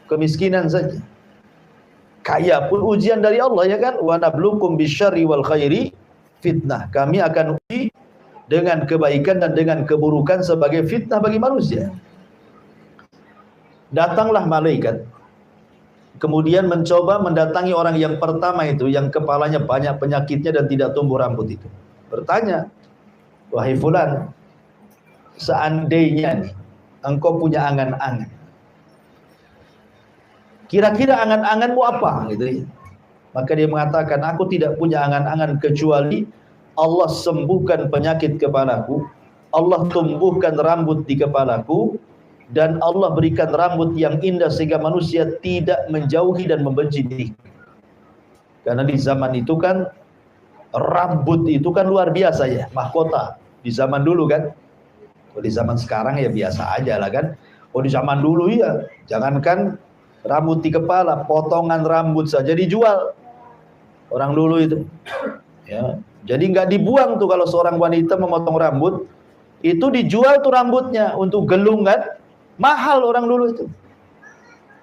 kemiskinan saja. Kaya pun ujian dari Allah, ya kan? Wa nabluukum bisyarri wal khairi fitnah. Kami akan uji dengan kebaikan dan dengan keburukan sebagai fitnah bagi manusia. Datanglah malaikat, kemudian mencoba mendatangi orang yang pertama itu, yang kepalanya banyak penyakitnya dan tidak tumbuh rambut itu. Bertanya, wahai fulan, seandainya nih, engkau punya angan-angan, kira-kira angan-anganmu apa? Gitu ya. Maka dia mengatakan, aku tidak punya angan-angan kecuali Allah sembuhkan penyakit kepalaku, Allah tumbuhkan rambut di kepalaku, dan Allah berikan rambut yang indah sehingga manusia tidak menjauhi dan membenci diri. Karena di zaman itu kan rambut itu kan luar biasa ya, mahkota di zaman dulu kan. Kalau di zaman sekarang ya biasa aja lah kan. Oh di zaman dulu ya, jangankan rambut di kepala, potongan rambut saja dijual orang dulu itu. Ya, jadi nggak dibuang tuh kalau seorang wanita memotong rambut, itu dijual tuh rambutnya untuk gelung kan. Mahal orang dulu itu.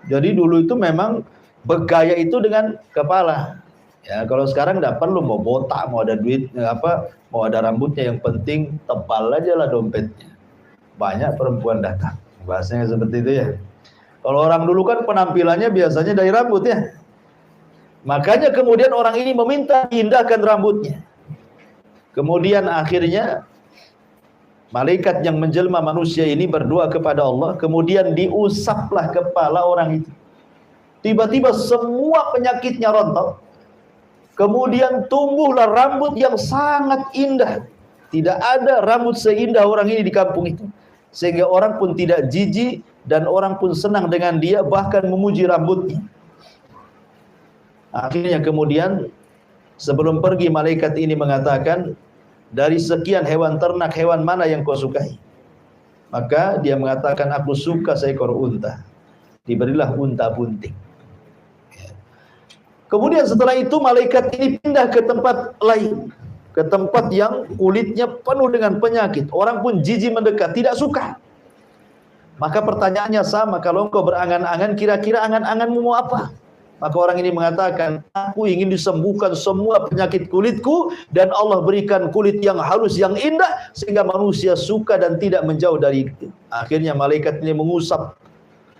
Jadi dulu itu memang bergaya itu dengan kepala. Ya, kalau sekarang enggak perlu mau botak, mau ada duit apa, mau ada rambutnya, yang penting tebal aja lah dompetnya. Banyak perempuan datang. Bahasanya seperti itu ya. Kalau orang dulu kan penampilannya biasanya dari rambut ya. Makanya kemudian orang ini meminta indahkan rambutnya. Kemudian akhirnya Malaikat yang menjelma manusia ini berdoa kepada Allah, kemudian diusaplah kepala orang itu. Tiba-tiba semua penyakitnya rontok. Kemudian tumbuhlah rambut yang sangat indah. Tidak ada rambut seindah orang ini di kampung itu. Sehingga orang pun tidak jijik dan orang pun senang dengan dia, bahkan memuji rambutnya. Akhirnya kemudian sebelum pergi malaikat ini mengatakan, dari sekian hewan ternak, hewan mana yang kau sukai? Maka dia mengatakan, aku suka seekor unta. Diberilah unta bunting. Kemudian setelah itu malaikat ini pindah ke tempat lain, ke tempat yang kulitnya penuh dengan penyakit. Orang pun jijik mendekat, tidak suka. Maka pertanyaannya sama, kalau engkau berangan-angan, kira-kira angan-anganmu mau apa? Maka orang ini mengatakan, aku ingin disembuhkan semua penyakit kulitku, dan Allah berikan kulit yang halus, yang indah, sehingga manusia suka dan tidak menjauh dari itu. Akhirnya malaikat ini mengusap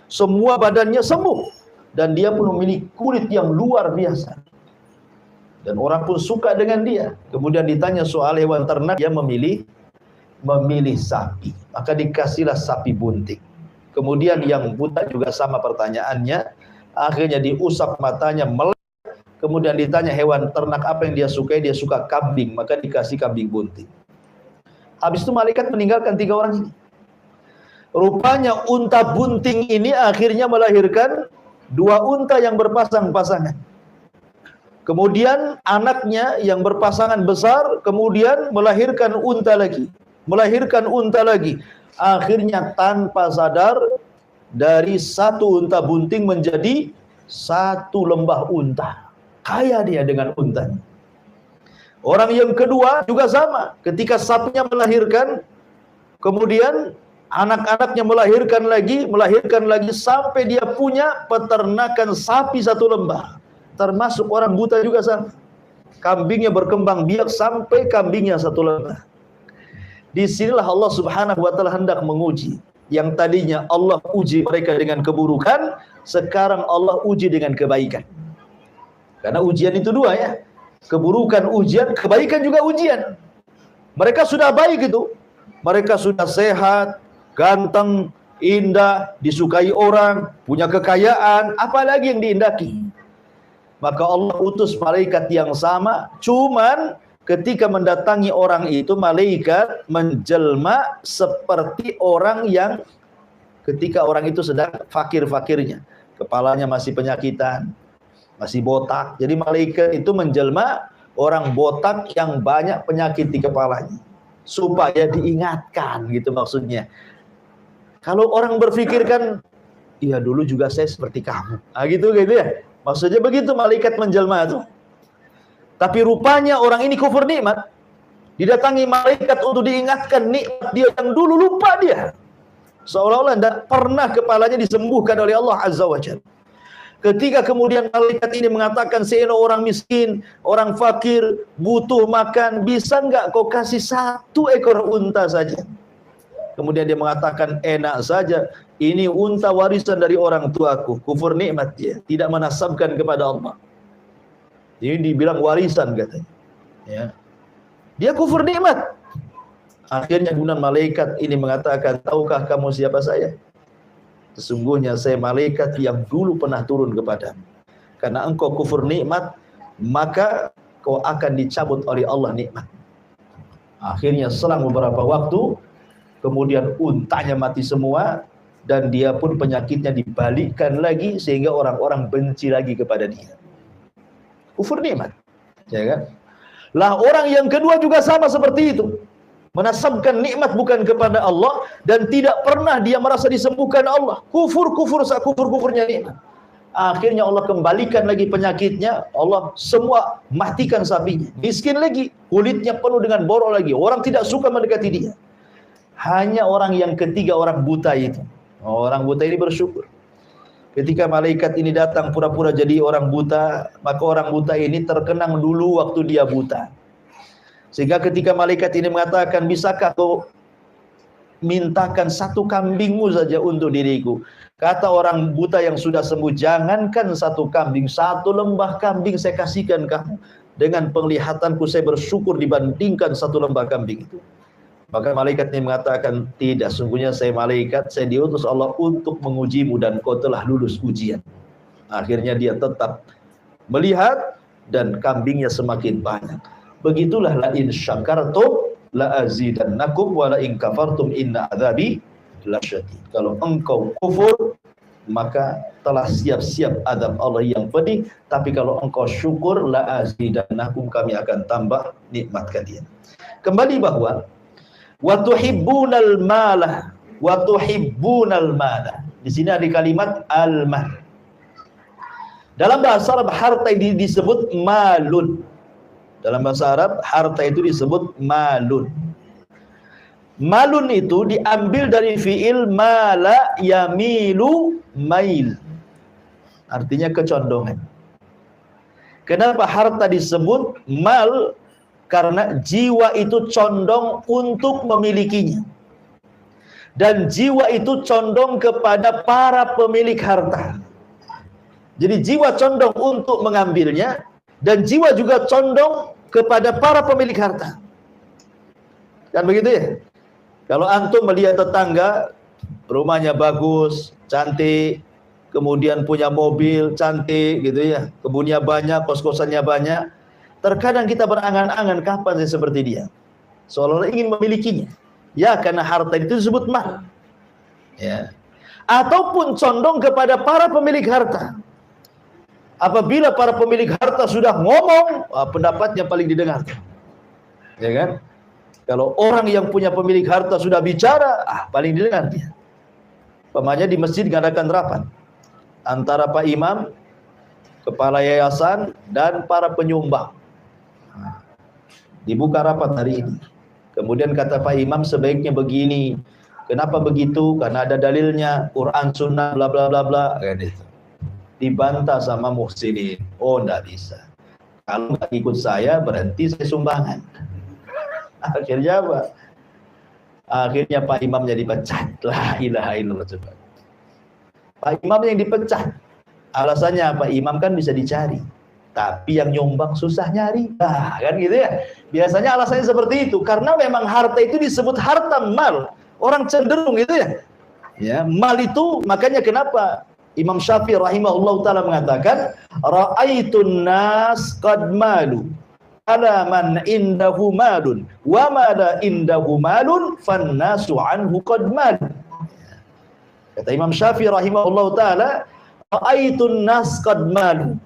semua badannya sembuh, dan dia pun memiliki kulit yang luar biasa. Dan orang pun suka dengan dia. Kemudian ditanya soal hewan ternak, dia memilih sapi. Maka dikasihlah sapi bunting. Kemudian yang buta juga sama pertanyaannya. Akhirnya diusap matanya, melek. Kemudian ditanya hewan ternak apa yang dia sukai, dia suka kambing, maka dikasih kambing bunting. Habis itu malaikat meninggalkan 3 orang ini. Rupanya unta bunting ini akhirnya melahirkan 2 unta yang berpasang-pasangan. Kemudian anaknya yang berpasangan besar, kemudian melahirkan unta lagi. Akhirnya tanpa sadar, dari 1 unta bunting menjadi 1 lembah unta. Kaya dia dengan untanya. Orang yang kedua juga sama. Ketika sapinya melahirkan, kemudian anak-anaknya melahirkan lagi sampai dia punya peternakan sapi 1 lembah. Termasuk orang buta juga sama. Kambingnya berkembang biak sampai kambingnya 1 lembah. Disinilah Allah Subhanahu wa Ta'ala hendak menguji. Yang tadinya Allah uji mereka dengan keburukan, sekarang Allah uji dengan kebaikan. Karena ujian itu 2 ya. Keburukan ujian, kebaikan juga ujian. Mereka sudah baik itu. Mereka sudah sehat, ganteng, indah, disukai orang, punya kekayaan, apalagi yang diindaki. Maka Allah utus malaikat yang sama, cuman ketika mendatangi orang itu, malaikat menjelma seperti orang yang ketika orang itu sedang fakir-fakirnya. Kepalanya masih penyakitan, masih botak. Jadi malaikat itu menjelma orang botak yang banyak penyakit di kepalanya. Supaya diingatkan gitu maksudnya. Kalau orang berpikirkan, iya dulu juga saya seperti kamu. Nah gitu ya. Maksudnya begitu malaikat menjelma itu. Tapi rupanya orang ini kufur nikmat. Didatangi malaikat untuk diingatkan nikmat dia yang dulu lupa dia. Seolah-olah tidak pernah kepalanya disembuhkan oleh Allah Azza wa Jalla. Ketika kemudian malaikat ini mengatakan, saya orang miskin, orang fakir, butuh makan, bisa enggak kau kasih 1 ekor unta saja? Kemudian dia mengatakan, enak saja, ini unta warisan dari orang tuaku. Kufur nikmat dia, tidak menasabkan kepada Allah. Ini dibilang warisan katanya. Ya. Dia kufur nikmat. Akhirnya kemudian malaikat ini mengatakan, tahukah kamu siapa saya? Sesungguhnya saya malaikat yang dulu pernah turun kepadamu. Karena engkau kufur nikmat, maka kau akan dicabut oleh Allah nikmat. Akhirnya selang beberapa waktu, kemudian untanya mati semua, dan dia pun penyakitnya dibalikkan lagi, sehingga orang-orang benci lagi kepada dia. Kufur nikmat, ya kan? Lah orang yang kedua juga sama seperti itu, menasabkan nikmat bukan kepada Allah dan tidak pernah dia merasa disembuhkan Allah. Kufur-kufurnya nikmat. Akhirnya Allah kembalikan lagi penyakitnya, Allah semua matikan sapinya. Miskin lagi, kulitnya penuh dengan borok lagi. Orang tidak suka mendekati dia. Hanya orang yang ketiga, orang buta itu. Orang buta ini bersyukur. Ketika malaikat ini datang pura-pura jadi orang buta, maka orang buta ini terkenang dulu waktu dia buta. Sehingga ketika malaikat ini mengatakan, bisakah kau mintakan 1 kambingmu saja untuk diriku? Kata orang buta yang sudah sembuh, jangankan 1 kambing, 1 lembah kambing saya kasihkan kamu. Dengan penglihatanku saya bersyukur dibandingkan 1 lembah kambing itu. Maka malaikat ini mengatakan, tidak, sungguhnya saya malaikat, saya diutus Allah untuk mengujimu dan kau telah lulus ujian. Akhirnya dia tetap melihat dan kambingnya semakin banyak. Begitulah la in syakartum la azidannakum wa la in kafartum inna adzabi lasyadid. Kalau engkau kufur maka telah siap-siap azab Allah yang pedih, tapi kalau engkau syukur la azidannakum, kami akan tambah nikmat kalian. Kembali bahwa wa tuhibbunal mala wa tuhibbunal mala. Di sini ada kalimat al-mal. Dalam bahasa Arab harta ini disebut malun. Dalam bahasa Arab harta itu disebut malun. Malun itu diambil dari fiil mala yamilu mail. Artinya kecondongan. Kenapa harta disebut mal? Karena jiwa itu condong untuk memilikinya. Dan jiwa itu condong kepada para pemilik harta. Jadi jiwa condong untuk mengambilnya, dan jiwa juga condong kepada para pemilik harta. Kan begitu ya? Kalau antum melihat tetangga, rumahnya bagus, cantik, kemudian punya mobil cantik gitu ya, kebunnya banyak, kos-kosannya banyak, terkadang kita berangan-angan kapan saya seperti dia, seolah-olah ingin memilikinya. Ya, karena harta itu disebut mal. Ya. Ataupun condong kepada para pemilik harta. Apabila para pemilik harta sudah ngomong, pendapatnya paling didengar. Ya kan? Kalau orang yang punya pemilik harta sudah bicara, paling didengar dia. Pemanya di masjid mengadakan rapat antara Pak Imam, kepala yayasan, dan para penyumbang. Dibuka rapat hari ini. Kemudian kata Pak Imam, sebaiknya begini. Kenapa begitu? Karena ada dalilnya, Quran, Sunnah, bla bla bla bla. Gitu. Dibantah sama muhsinin. Oh, enggak bisa. Kalau nggak ikut saya, berhenti saya sumbangan. Akhirnya apa? Akhirnya Pak Imamnya dipecat. La ilaha illallah. Coba. Pak Imam yang dipecat. Alasannya Pak Imam kan bisa dicari. Tapi yang nyumbang susah nyari. Kan gitu ya. Biasanya alasannya seperti itu. Karena memang harta itu disebut harta mal. Orang cenderung gitu ya. Ya, mal itu, makanya kenapa Imam Syafi'i rahimahullah ta'ala mengatakan, ra'aitun nas qad malu ala man indahu malun wa ma la indahu malun fannasu anhu qad malu. Kata Imam Syafi'i rahimahullah ta'ala, ra'aitun nas qad malu,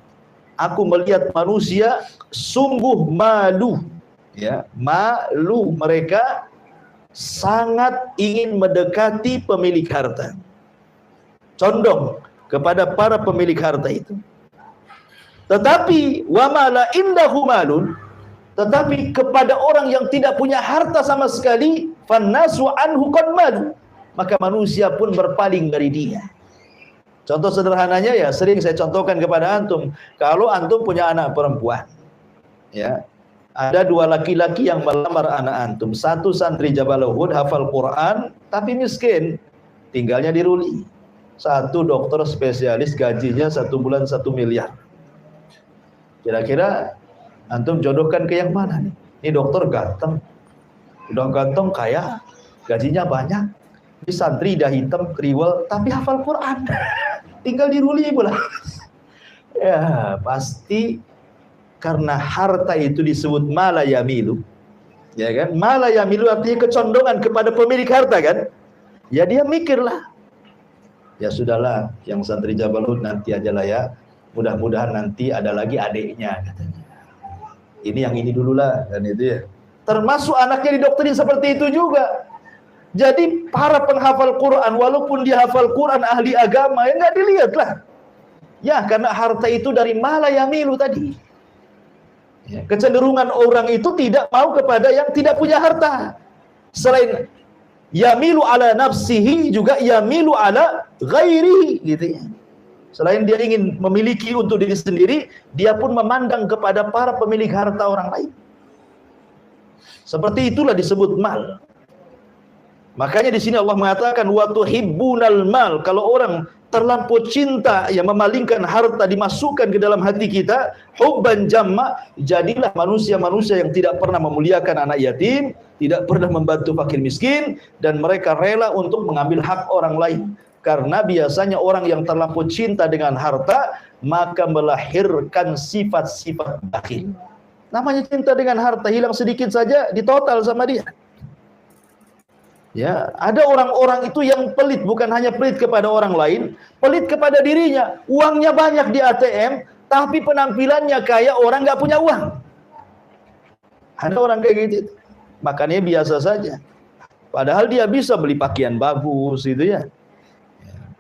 aku melihat manusia sungguh malu. Ya, malu, mereka sangat ingin mendekati pemilik harta, condong kepada para pemilik harta itu. Tetapi wa ma la indahu malun, tetapi kepada orang yang tidak punya harta sama sekali, fannasu anhu qad malu, maka manusia pun berpaling dari dia. Contoh sederhananya ya, sering saya contohkan kepada antum. Kalau antum punya anak perempuan, ya, ada dua laki-laki yang melamar anak antum. Satu santri Jabal Uhud, hafal Quran, tapi miskin, tinggalnya di Ruli. Satu dokter spesialis, gajinya 1 bulan 1 miliar. Kira-kira antum jodohkan ke yang mana nih? Ini dokter ganteng, udah ganteng, kaya, gajinya banyak. Ini santri dah hitam, kriwel, tapi hafal Quran. Tinggal di Ruli pula. Ya, pasti karena harta itu disebut mala yamilu. Ya kan? Mala yamilu artinya kecondongan kepada pemilik harta kan? Ya dia mikirlah, ya sudahlah, yang santri Jabal Uhud nanti aja lah ya. Mudah-mudahan nanti ada lagi adiknya katanya. Ini yang ini dulu lah, dan itu ya. Termasuk anaknya didoktrin seperti itu juga. Jadi para penghafal Quran, walaupun dia hafal Quran, ahli agama, ya nggak dilihat lah. Ya, karena harta itu dari mala yamilu tadi. Ya, kecenderungan orang itu tidak mau kepada yang tidak punya harta. Selain yamilu ala nafsihi, juga yamilu ala ghairihi gitu ya. Selain dia ingin memiliki untuk diri sendiri, dia pun memandang kepada para pemilik harta orang lain. Seperti itulah disebut mal. Makanya di sini Allah mengatakan wa tuhibbunal mal, kalau orang terlampau cinta yang memalingkan harta dimasukkan ke dalam hati kita, hubban jamma, jadilah manusia-manusia yang tidak pernah memuliakan anak yatim, tidak pernah membantu fakir miskin, dan mereka rela untuk mengambil hak orang lain. Karena biasanya orang yang terlampau cinta dengan harta maka melahirkan sifat-sifat bakhil. Namanya cinta dengan harta, hilang sedikit saja ditotal sama dia. Ya, ada orang-orang itu yang pelit, bukan hanya pelit kepada orang lain, pelit kepada dirinya. Uangnya banyak di ATM, tapi penampilannya kayak orang nggak punya uang. Ada orang kayak gitu, makanya biasa saja. Padahal dia bisa beli pakaian bagus, gitu ya.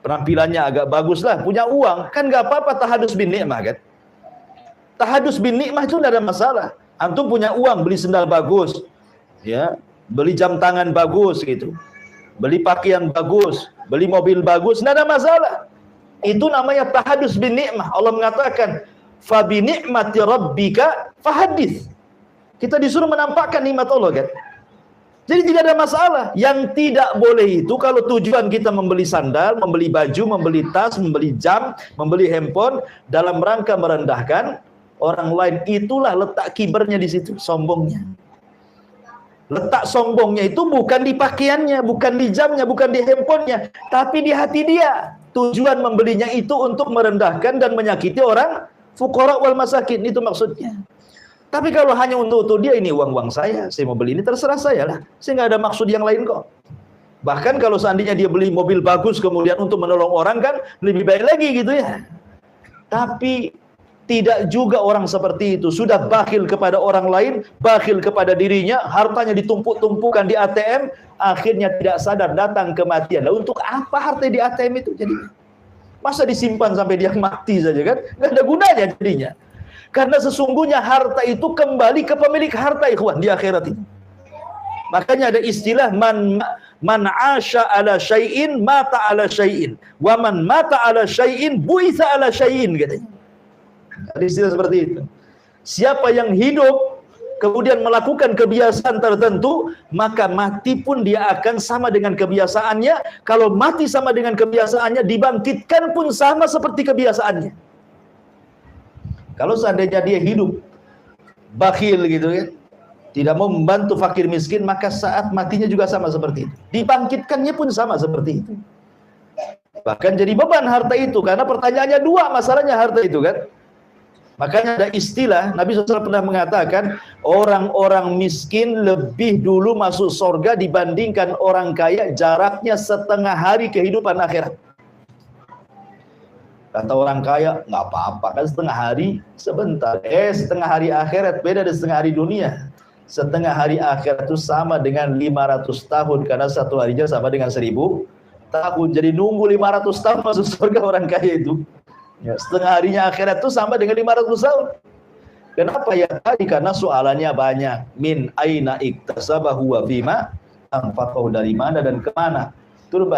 Penampilannya agak bagus lah, punya uang, kan nggak apa-apa. Tahadus bin nikmah kan? Tahadus bin nikmah itu tidak ada masalah. Antum punya uang, beli sendal bagus, ya. Beli jam tangan bagus gitu, beli pakaian bagus, beli mobil bagus, tidak ada masalah. Itu namanya tahadus bin nikmah. Allah mengatakan, fa bi ni'mati rabbika fahadits. Kita disuruh menampakkan nikmat Allah kan. Jadi tidak ada masalah. Yang tidak boleh itu kalau tujuan kita membeli sandal, membeli baju, membeli tas, membeli jam, membeli handphone dalam rangka merendahkan orang lain, itulah letak kibernya di situ, sombongnya. Letak sombongnya itu bukan di pakaiannya, bukan di jamnya, bukan di handphonenya, tapi di hati dia. Tujuan membelinya itu untuk merendahkan dan menyakiti orang fuqara wal masakin, itu maksudnya. Tapi kalau hanya untuk dia, ini uang-uang saya mau beli ini, terserah saya lah. Saya nggak ada maksud yang lain kok. Bahkan kalau seandainya dia beli mobil bagus kemudian untuk menolong orang kan lebih baik lagi gitu ya. Tapi tidak juga orang seperti itu. Sudah bakhil kepada orang lain, bakhil kepada dirinya, hartanya ditumpuk-tumpukan di ATM, akhirnya tidak sadar datang kematian. Nah, untuk apa harta di ATM itu jadinya? Masa disimpan sampai dia mati saja kan? Nggak ada gunanya jadinya. Karena sesungguhnya harta itu kembali ke pemilik harta, ikhwan, di akhirat itu. Makanya ada istilah man asha ala syai'in mata ala syai'in, wa man mata ala syai'in bu'itsa ala syai'in, katanya. Ada istilah seperti itu. Siapa yang hidup kemudian melakukan kebiasaan tertentu, maka mati pun dia akan sama dengan kebiasaannya. Kalau mati sama dengan kebiasaannya, dibangkitkan pun sama seperti kebiasaannya. Kalau seandainya dia hidup bakhil gitu kan, tidak mau membantu fakir miskin, maka saat matinya juga sama seperti itu. Dibangkitkannya pun sama seperti itu. Bahkan jadi beban harta itu, karena pertanyaannya dua masalahnya harta itu kan. Makanya ada istilah, Nabi SAW pernah mengatakan, orang-orang miskin lebih dulu masuk surga dibandingkan orang kaya, jaraknya setengah hari kehidupan akhirat. Kata orang kaya, nggak apa-apa kan setengah hari, sebentar. Setengah hari akhirat beda dengan setengah hari dunia. Setengah hari akhirat itu sama dengan 500 tahun, karena satu harinya sama dengan 1000 tahun. Jadi nunggu 500 tahun masuk surga orang kaya itu. Ya, setengah harinya akhirat itu sama dengan 500 tahun. Kenapa ya tadi? Karena soalannya banyak. Min aina iktasabahu wa fima anfaqahu, dari mana dan kemana. Itu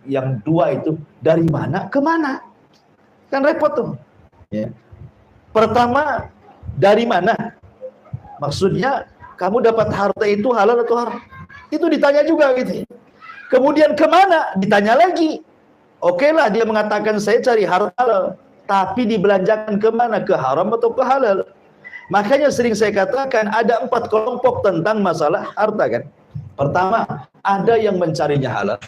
yang dua itu, dari mana kemana. Kan repot tuh. Ya. Pertama, dari mana? Maksudnya kamu dapat harta itu halal atau haram? Itu ditanya juga gitu. Kemudian kemana? Ditanya lagi. Oke lah, dia mengatakan saya cari harta halal. Tapi dibelanjakan kemana? Ke haram atau ke halal? Makanya sering saya katakan ada 4 kelompok tentang masalah harta kan. Pertama, ada yang mencarinya halal,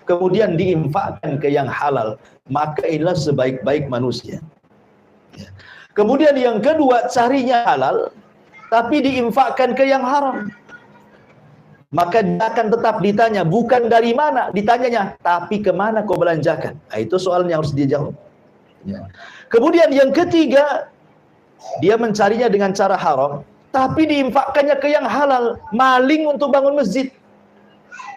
kemudian diinfakkan ke yang halal, maka inilah sebaik-baik manusia. Kemudian yang kedua, carinya halal, tapi diinfakkan ke yang haram, maka dia akan tetap ditanya, bukan dari mana, ditanyanya, tapi kemana kau belanjakan. Nah, itu soal yang harus dijawab. Ya. Kemudian yang ketiga, dia mencarinya dengan cara haram, tapi diinfakkannya ke yang halal. Maling untuk bangun masjid,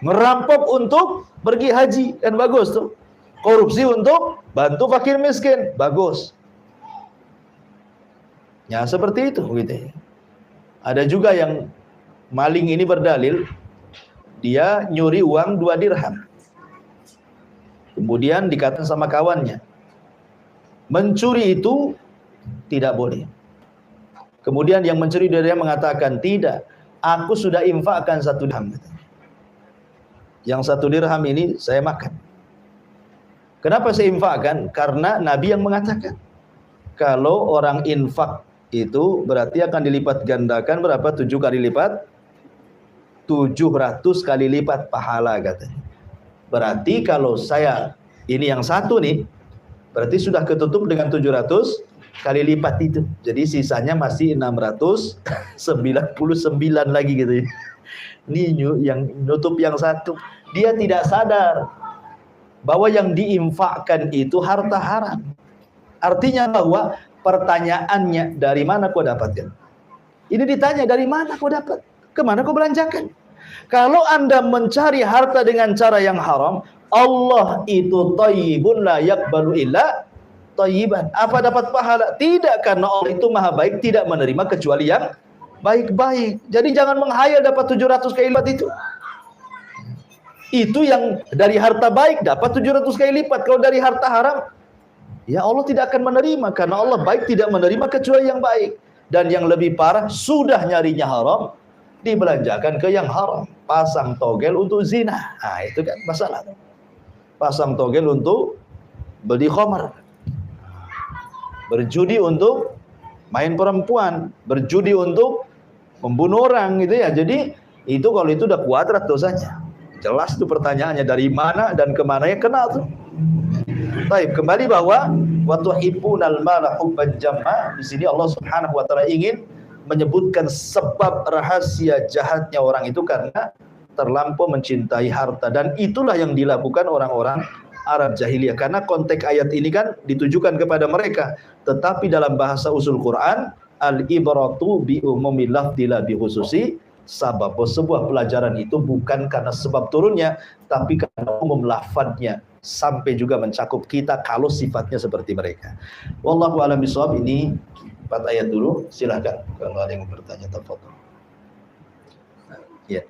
merampok untuk pergi haji, kan bagus tuh. Korupsi untuk bantu fakir miskin, bagus. Ya seperti itu gitu. Ada juga yang maling ini berdalil dia nyuri uang 2 dirham. Kemudian dikatakan sama kawannya, mencuri itu tidak boleh. Kemudian yang mencuri dari dia mengatakan, tidak, aku sudah infakkan 1 dirham. Yang 1 dirham ini saya makan. Kenapa saya infakkan? Karena Nabi yang mengatakan, kalau orang infak itu berarti akan dilipat gandakan berapa? 7 kali lipat? 700 kali lipat pahala katanya. Berarti kalau saya, ini yang 1 nih, berarti sudah ketutup dengan 700 kali lipat itu. Jadi sisanya masih 699 lagi gitu ya. Ini yang nutup yang 1. Dia tidak sadar bahwa yang diinfakkan itu harta haram. Artinya bahwa pertanyaannya, dari mana kau dapatkan? Ini ditanya, dari mana kau dapat? Kemana kau belanjakan? Kalau Anda mencari harta dengan cara yang haram, Allah itu thayyibun la yaqbalu illa thayyiban. Apa dapat pahala? Tidak, karena Allah itu maha baik, tidak menerima kecuali yang baik-baik. Jadi jangan menghayal dapat 700 kali lipat itu. Itu yang dari harta baik dapat 700 kali lipat. Kalau dari harta haram, ya Allah tidak akan menerima, karena Allah baik, tidak menerima kecuali yang baik. Dan yang lebih parah, sudah nyarinya haram, dibelanjakan ke yang haram. Pasang togel untuk zina. Nah, itu kan masalah. Pasang togel untuk beli khamar. Berjudi untuk main perempuan, berjudi untuk membunuh orang gitu ya. Jadi itu kalau itu udah kuadrat dosanya. Jelas tuh pertanyaannya, dari mana dan kemana, ya kena tuh. Baik, kembali bahwa wa tuhibbunal mala hubban jamma. Di sini Allah Subhanahu wa taala ingin menyebutkan sebab rahasia jahatnya orang itu karena terlampau mencintai harta, dan itulah yang dilakukan orang-orang Arab jahiliyah. Karena konteks ayat ini kan ditujukan kepada mereka, tetapi dalam bahasa usul Quran, al-ibratu bi umumil lafzi la bi khususi sabab. Sebuah pelajaran itu bukan karena sebab turunnya, tapi karena umum lafadznya, sampai juga mencakup kita kalau sifatnya seperti mereka. Wallahu a'lam bishawab. Ini 4 ayat dulu, silahkan kalau ada yang bertanya. Tafadhol. Ya.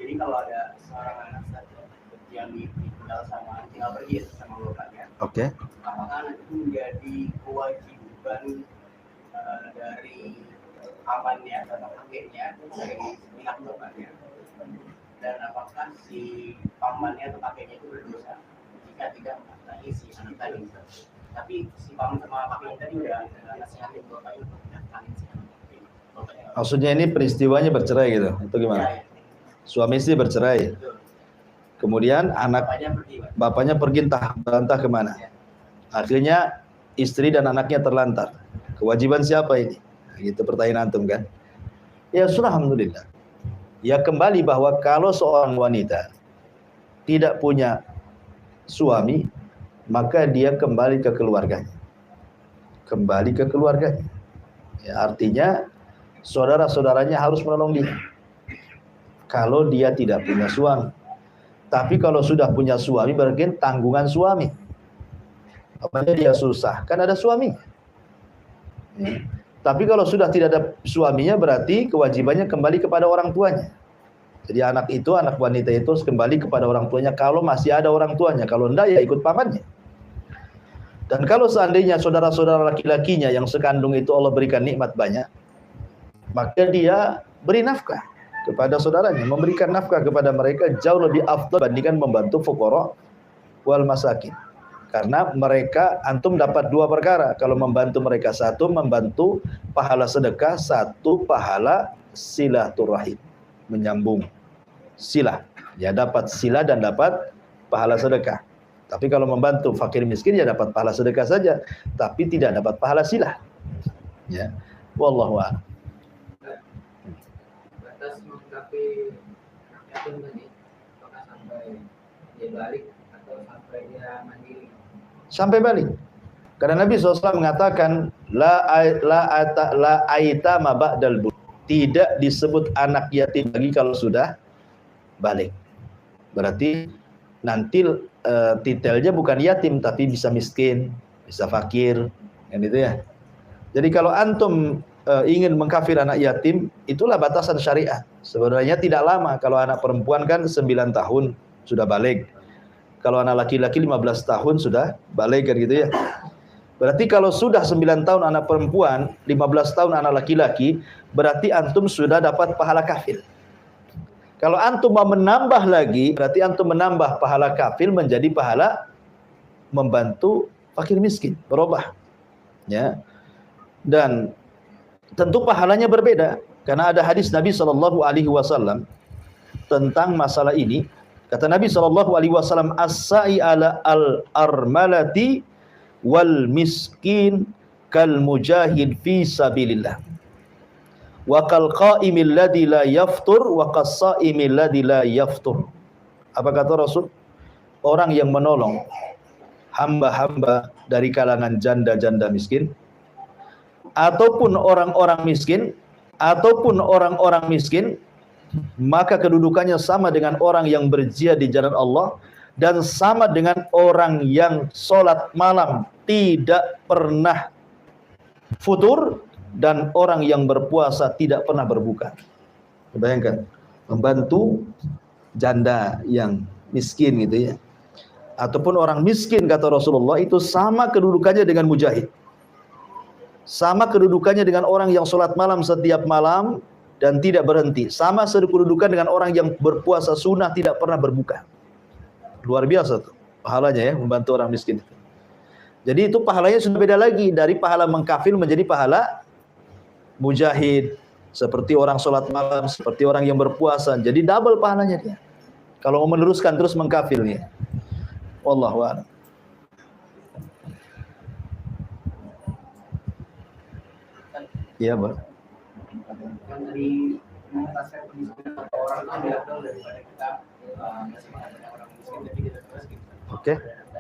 Jadi kalau ada seorang anak saja yang ditinggal tinggal pergi sama bapaknya, Oke. apakah anak itu menjadi kewajiban dari pamannya atau kakeknya dari pihak bapaknya, dan apakah si pamannya atau kakeknya itu berdosa jika tidak menafkahi si anak tadi? Tapi si paman sama kakeknya tadi udah nasihatin bapaknya untuk menafkahi si anak tadi. Maksudnya ini peristiwanya bercerai gitu, itu gimana? Ya, ya. Suami istri bercerai, kemudian anak bapaknya pergi entah kemana. Akhirnya istri dan anaknya terlantar. Kewajiban siapa ini? Gitu pertanyaan antum kan? Ya sudah, alhamdulillah. Ya kembali bahwa kalau seorang wanita tidak punya suami, maka dia kembali ke keluarganya. Kembali ke keluarganya. Ya, artinya saudara-saudaranya harus menolong dia kalau dia tidak punya suami. Tapi kalau sudah punya suami, berarti tanggungan suami. Apalagi dia susah, kan ada suami. Tapi kalau sudah tidak ada suaminya, berarti kewajibannya kembali kepada orang tuanya. Jadi anak wanita itu harus kembali kepada orang tuanya kalau masih ada orang tuanya. Kalau enggak, ya ikut pamannya. Dan kalau seandainya saudara-saudara laki-lakinya yang sekandung itu Allah berikan nikmat banyak, maka dia beri nafkah kepada saudaranya. Memberikan nafkah kepada mereka jauh lebih afdal dibandingkan membantu fuqara wal masakin. Karena mereka, antum dapat 2 perkara. Kalau membantu mereka, 1 membantu pahala sedekah, 1 pahala silaturahim, menyambung silah. Ya dapat silah dan dapat pahala sedekah. Tapi kalau membantu fakir miskin, ya dapat pahala sedekah saja, tapi tidak dapat pahala silah. Ya, wallahu a'lam. Batas mengkapi yatim tadi, apakah sampai dia balik atau sampai dia mandiri? Sampai balik. Karena Nabi SAW mengatakan la aitama ba'dal bu. Tidak disebut anak yatim lagi kalau sudah balik. Berarti nanti titelnya bukan yatim, tapi bisa miskin, bisa fakir, kan itu ya. Jadi kalau antum ingin mengkafir anak yatim, itulah batasan syariat. Sebenarnya tidak lama. Kalau anak perempuan kan 9 tahun sudah balik. Kalau anak laki-laki 15 tahun sudah balik, kan gitu ya. Berarti kalau sudah 9 tahun anak perempuan, 15 tahun anak laki-laki, berarti antum sudah dapat pahala kafir. Kalau antum mau menambah lagi, berarti antum menambah pahala kafil menjadi pahala membantu fakir miskin, berubah. Ya. Dan tentu pahalanya berbeda karena ada hadis Nabi SAW tentang masalah ini. Kata Nabi SAW, as-sa'i ala al-armalati wal miskin kal mujahid fi sabilillah. Wa kal qa'imil ladzi la yaftur wa qas-sha'imil ladzi la yaftur. Apa kata Rasul? Orang yang menolong hamba-hamba dari kalangan janda-janda miskin ataupun orang-orang miskin maka kedudukannya sama dengan orang yang berjihad di jalan Allah dan sama dengan orang yang sholat malam tidak pernah futur dan orang yang berpuasa tidak pernah berbuka. Bayangkan, membantu janda yang miskin gitu ya, ataupun orang miskin kata Rasulullah itu sama kedudukannya dengan mujahid, sama kedudukannya dengan orang yang sholat malam setiap malam dan tidak berhenti, sama kedudukan dengan orang yang berpuasa sunnah tidak pernah berbuka. Luar biasa tuh pahalanya ya, membantu orang miskin itu. Jadi itu pahalanya sudah beda lagi dari pahala mengkafil menjadi pahala mujahid, seperti orang sholat malam, seperti orang yang berpuasa. Jadi double pahalanya dia kalau mau meneruskan terus mengkafilnya. Wallahu a'lam. Iya, Bang. Kan tadi mengataskan kemiskinan orang itu lebih afdal daripada kita masih mengataskan orang miskin jadi kita terus gitu. Oke.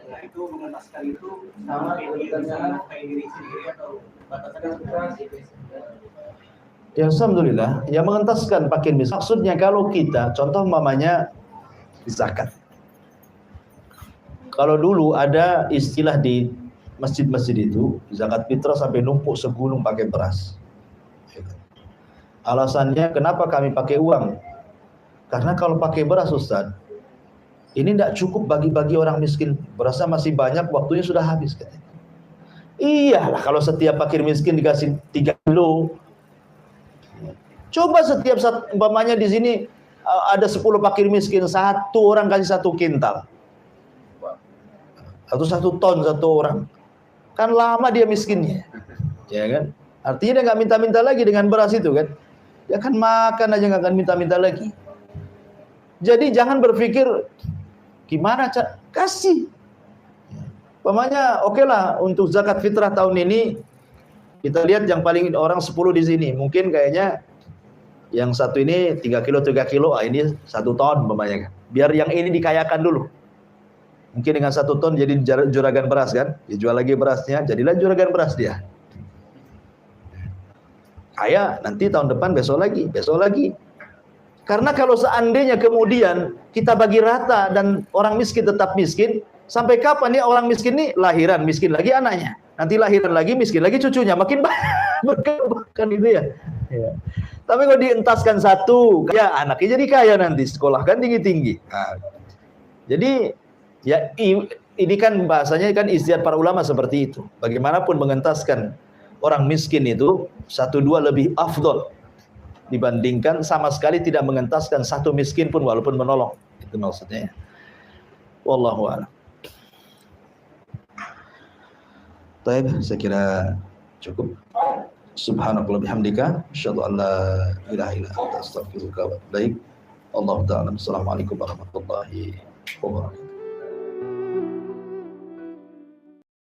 Nah itu mengentaskan itu sama kayak diri sendiri atau batasannya seperti Ya alhamdulillah, yang mengentaskan fakir miskin. Maksudnya kalau kita, contoh mamanya zakat. Kalau dulu ada istilah di masjid-masjid itu, zakat fitrah sampai numpuk segulung pakai beras. Alasannya kenapa kami pakai uang? Karena kalau pakai beras Ustaz, ini tidak cukup bagi-bagi orang miskin. Berasnya masih banyak, waktunya sudah habis. Katanya. Iyalah kalau setiap fakir miskin dikasih 3 kilo. Coba setiap saat, umpamanya di sini ada 10 fakir miskin, satu orang kasih 1 kintal. Atau 1 ton satu orang. Kan lama dia miskinnya. Ya kan? Artinya dia nggak minta-minta lagi dengan beras itu kan. Dia kan makan aja nggak akan minta-minta lagi. Jadi jangan berpikir gimana kasih. Umpamanya oke lah untuk zakat fitrah tahun ini kita lihat yang paling orang 10 di sini. Mungkin kayaknya yang satu ini 3 kilo, ini 1 ton umpamanya kan. Biar yang ini dikayakan dulu. Mungkin dengan 1 ton jadi juragan beras kan. Dijual lagi berasnya, jadilah juragan beras dia. Kaya nanti tahun depan besok lagi. Karena kalau seandainya kemudian kita bagi rata dan orang miskin tetap miskin, sampai kapan ya orang miskin ini lahiran miskin lagi anaknya, nanti lahiran lagi miskin lagi cucunya, makin bahkan itu ya. Tapi kalau dientaskan satu, ya anaknya jadi kaya nanti, sekolahkan tinggi-tinggi. Nah, jadi ya ini kan bahasanya kan istiadat para ulama seperti itu. Bagaimanapun mengentaskan orang miskin itu 1-2 lebih afdol dibandingkan sama sekali tidak mengentaskan satu miskin pun walaupun menolong. Itu maksudnya. Wallahu a'lam. Baik, saya kira cukup. Subhanakallah bihamdika asyhadu an la ilaha illa anta astaghfiruka wa atubu ilaik. Allahu ta'ala. Assalamualaikum warahmatullahi wabarakatuh.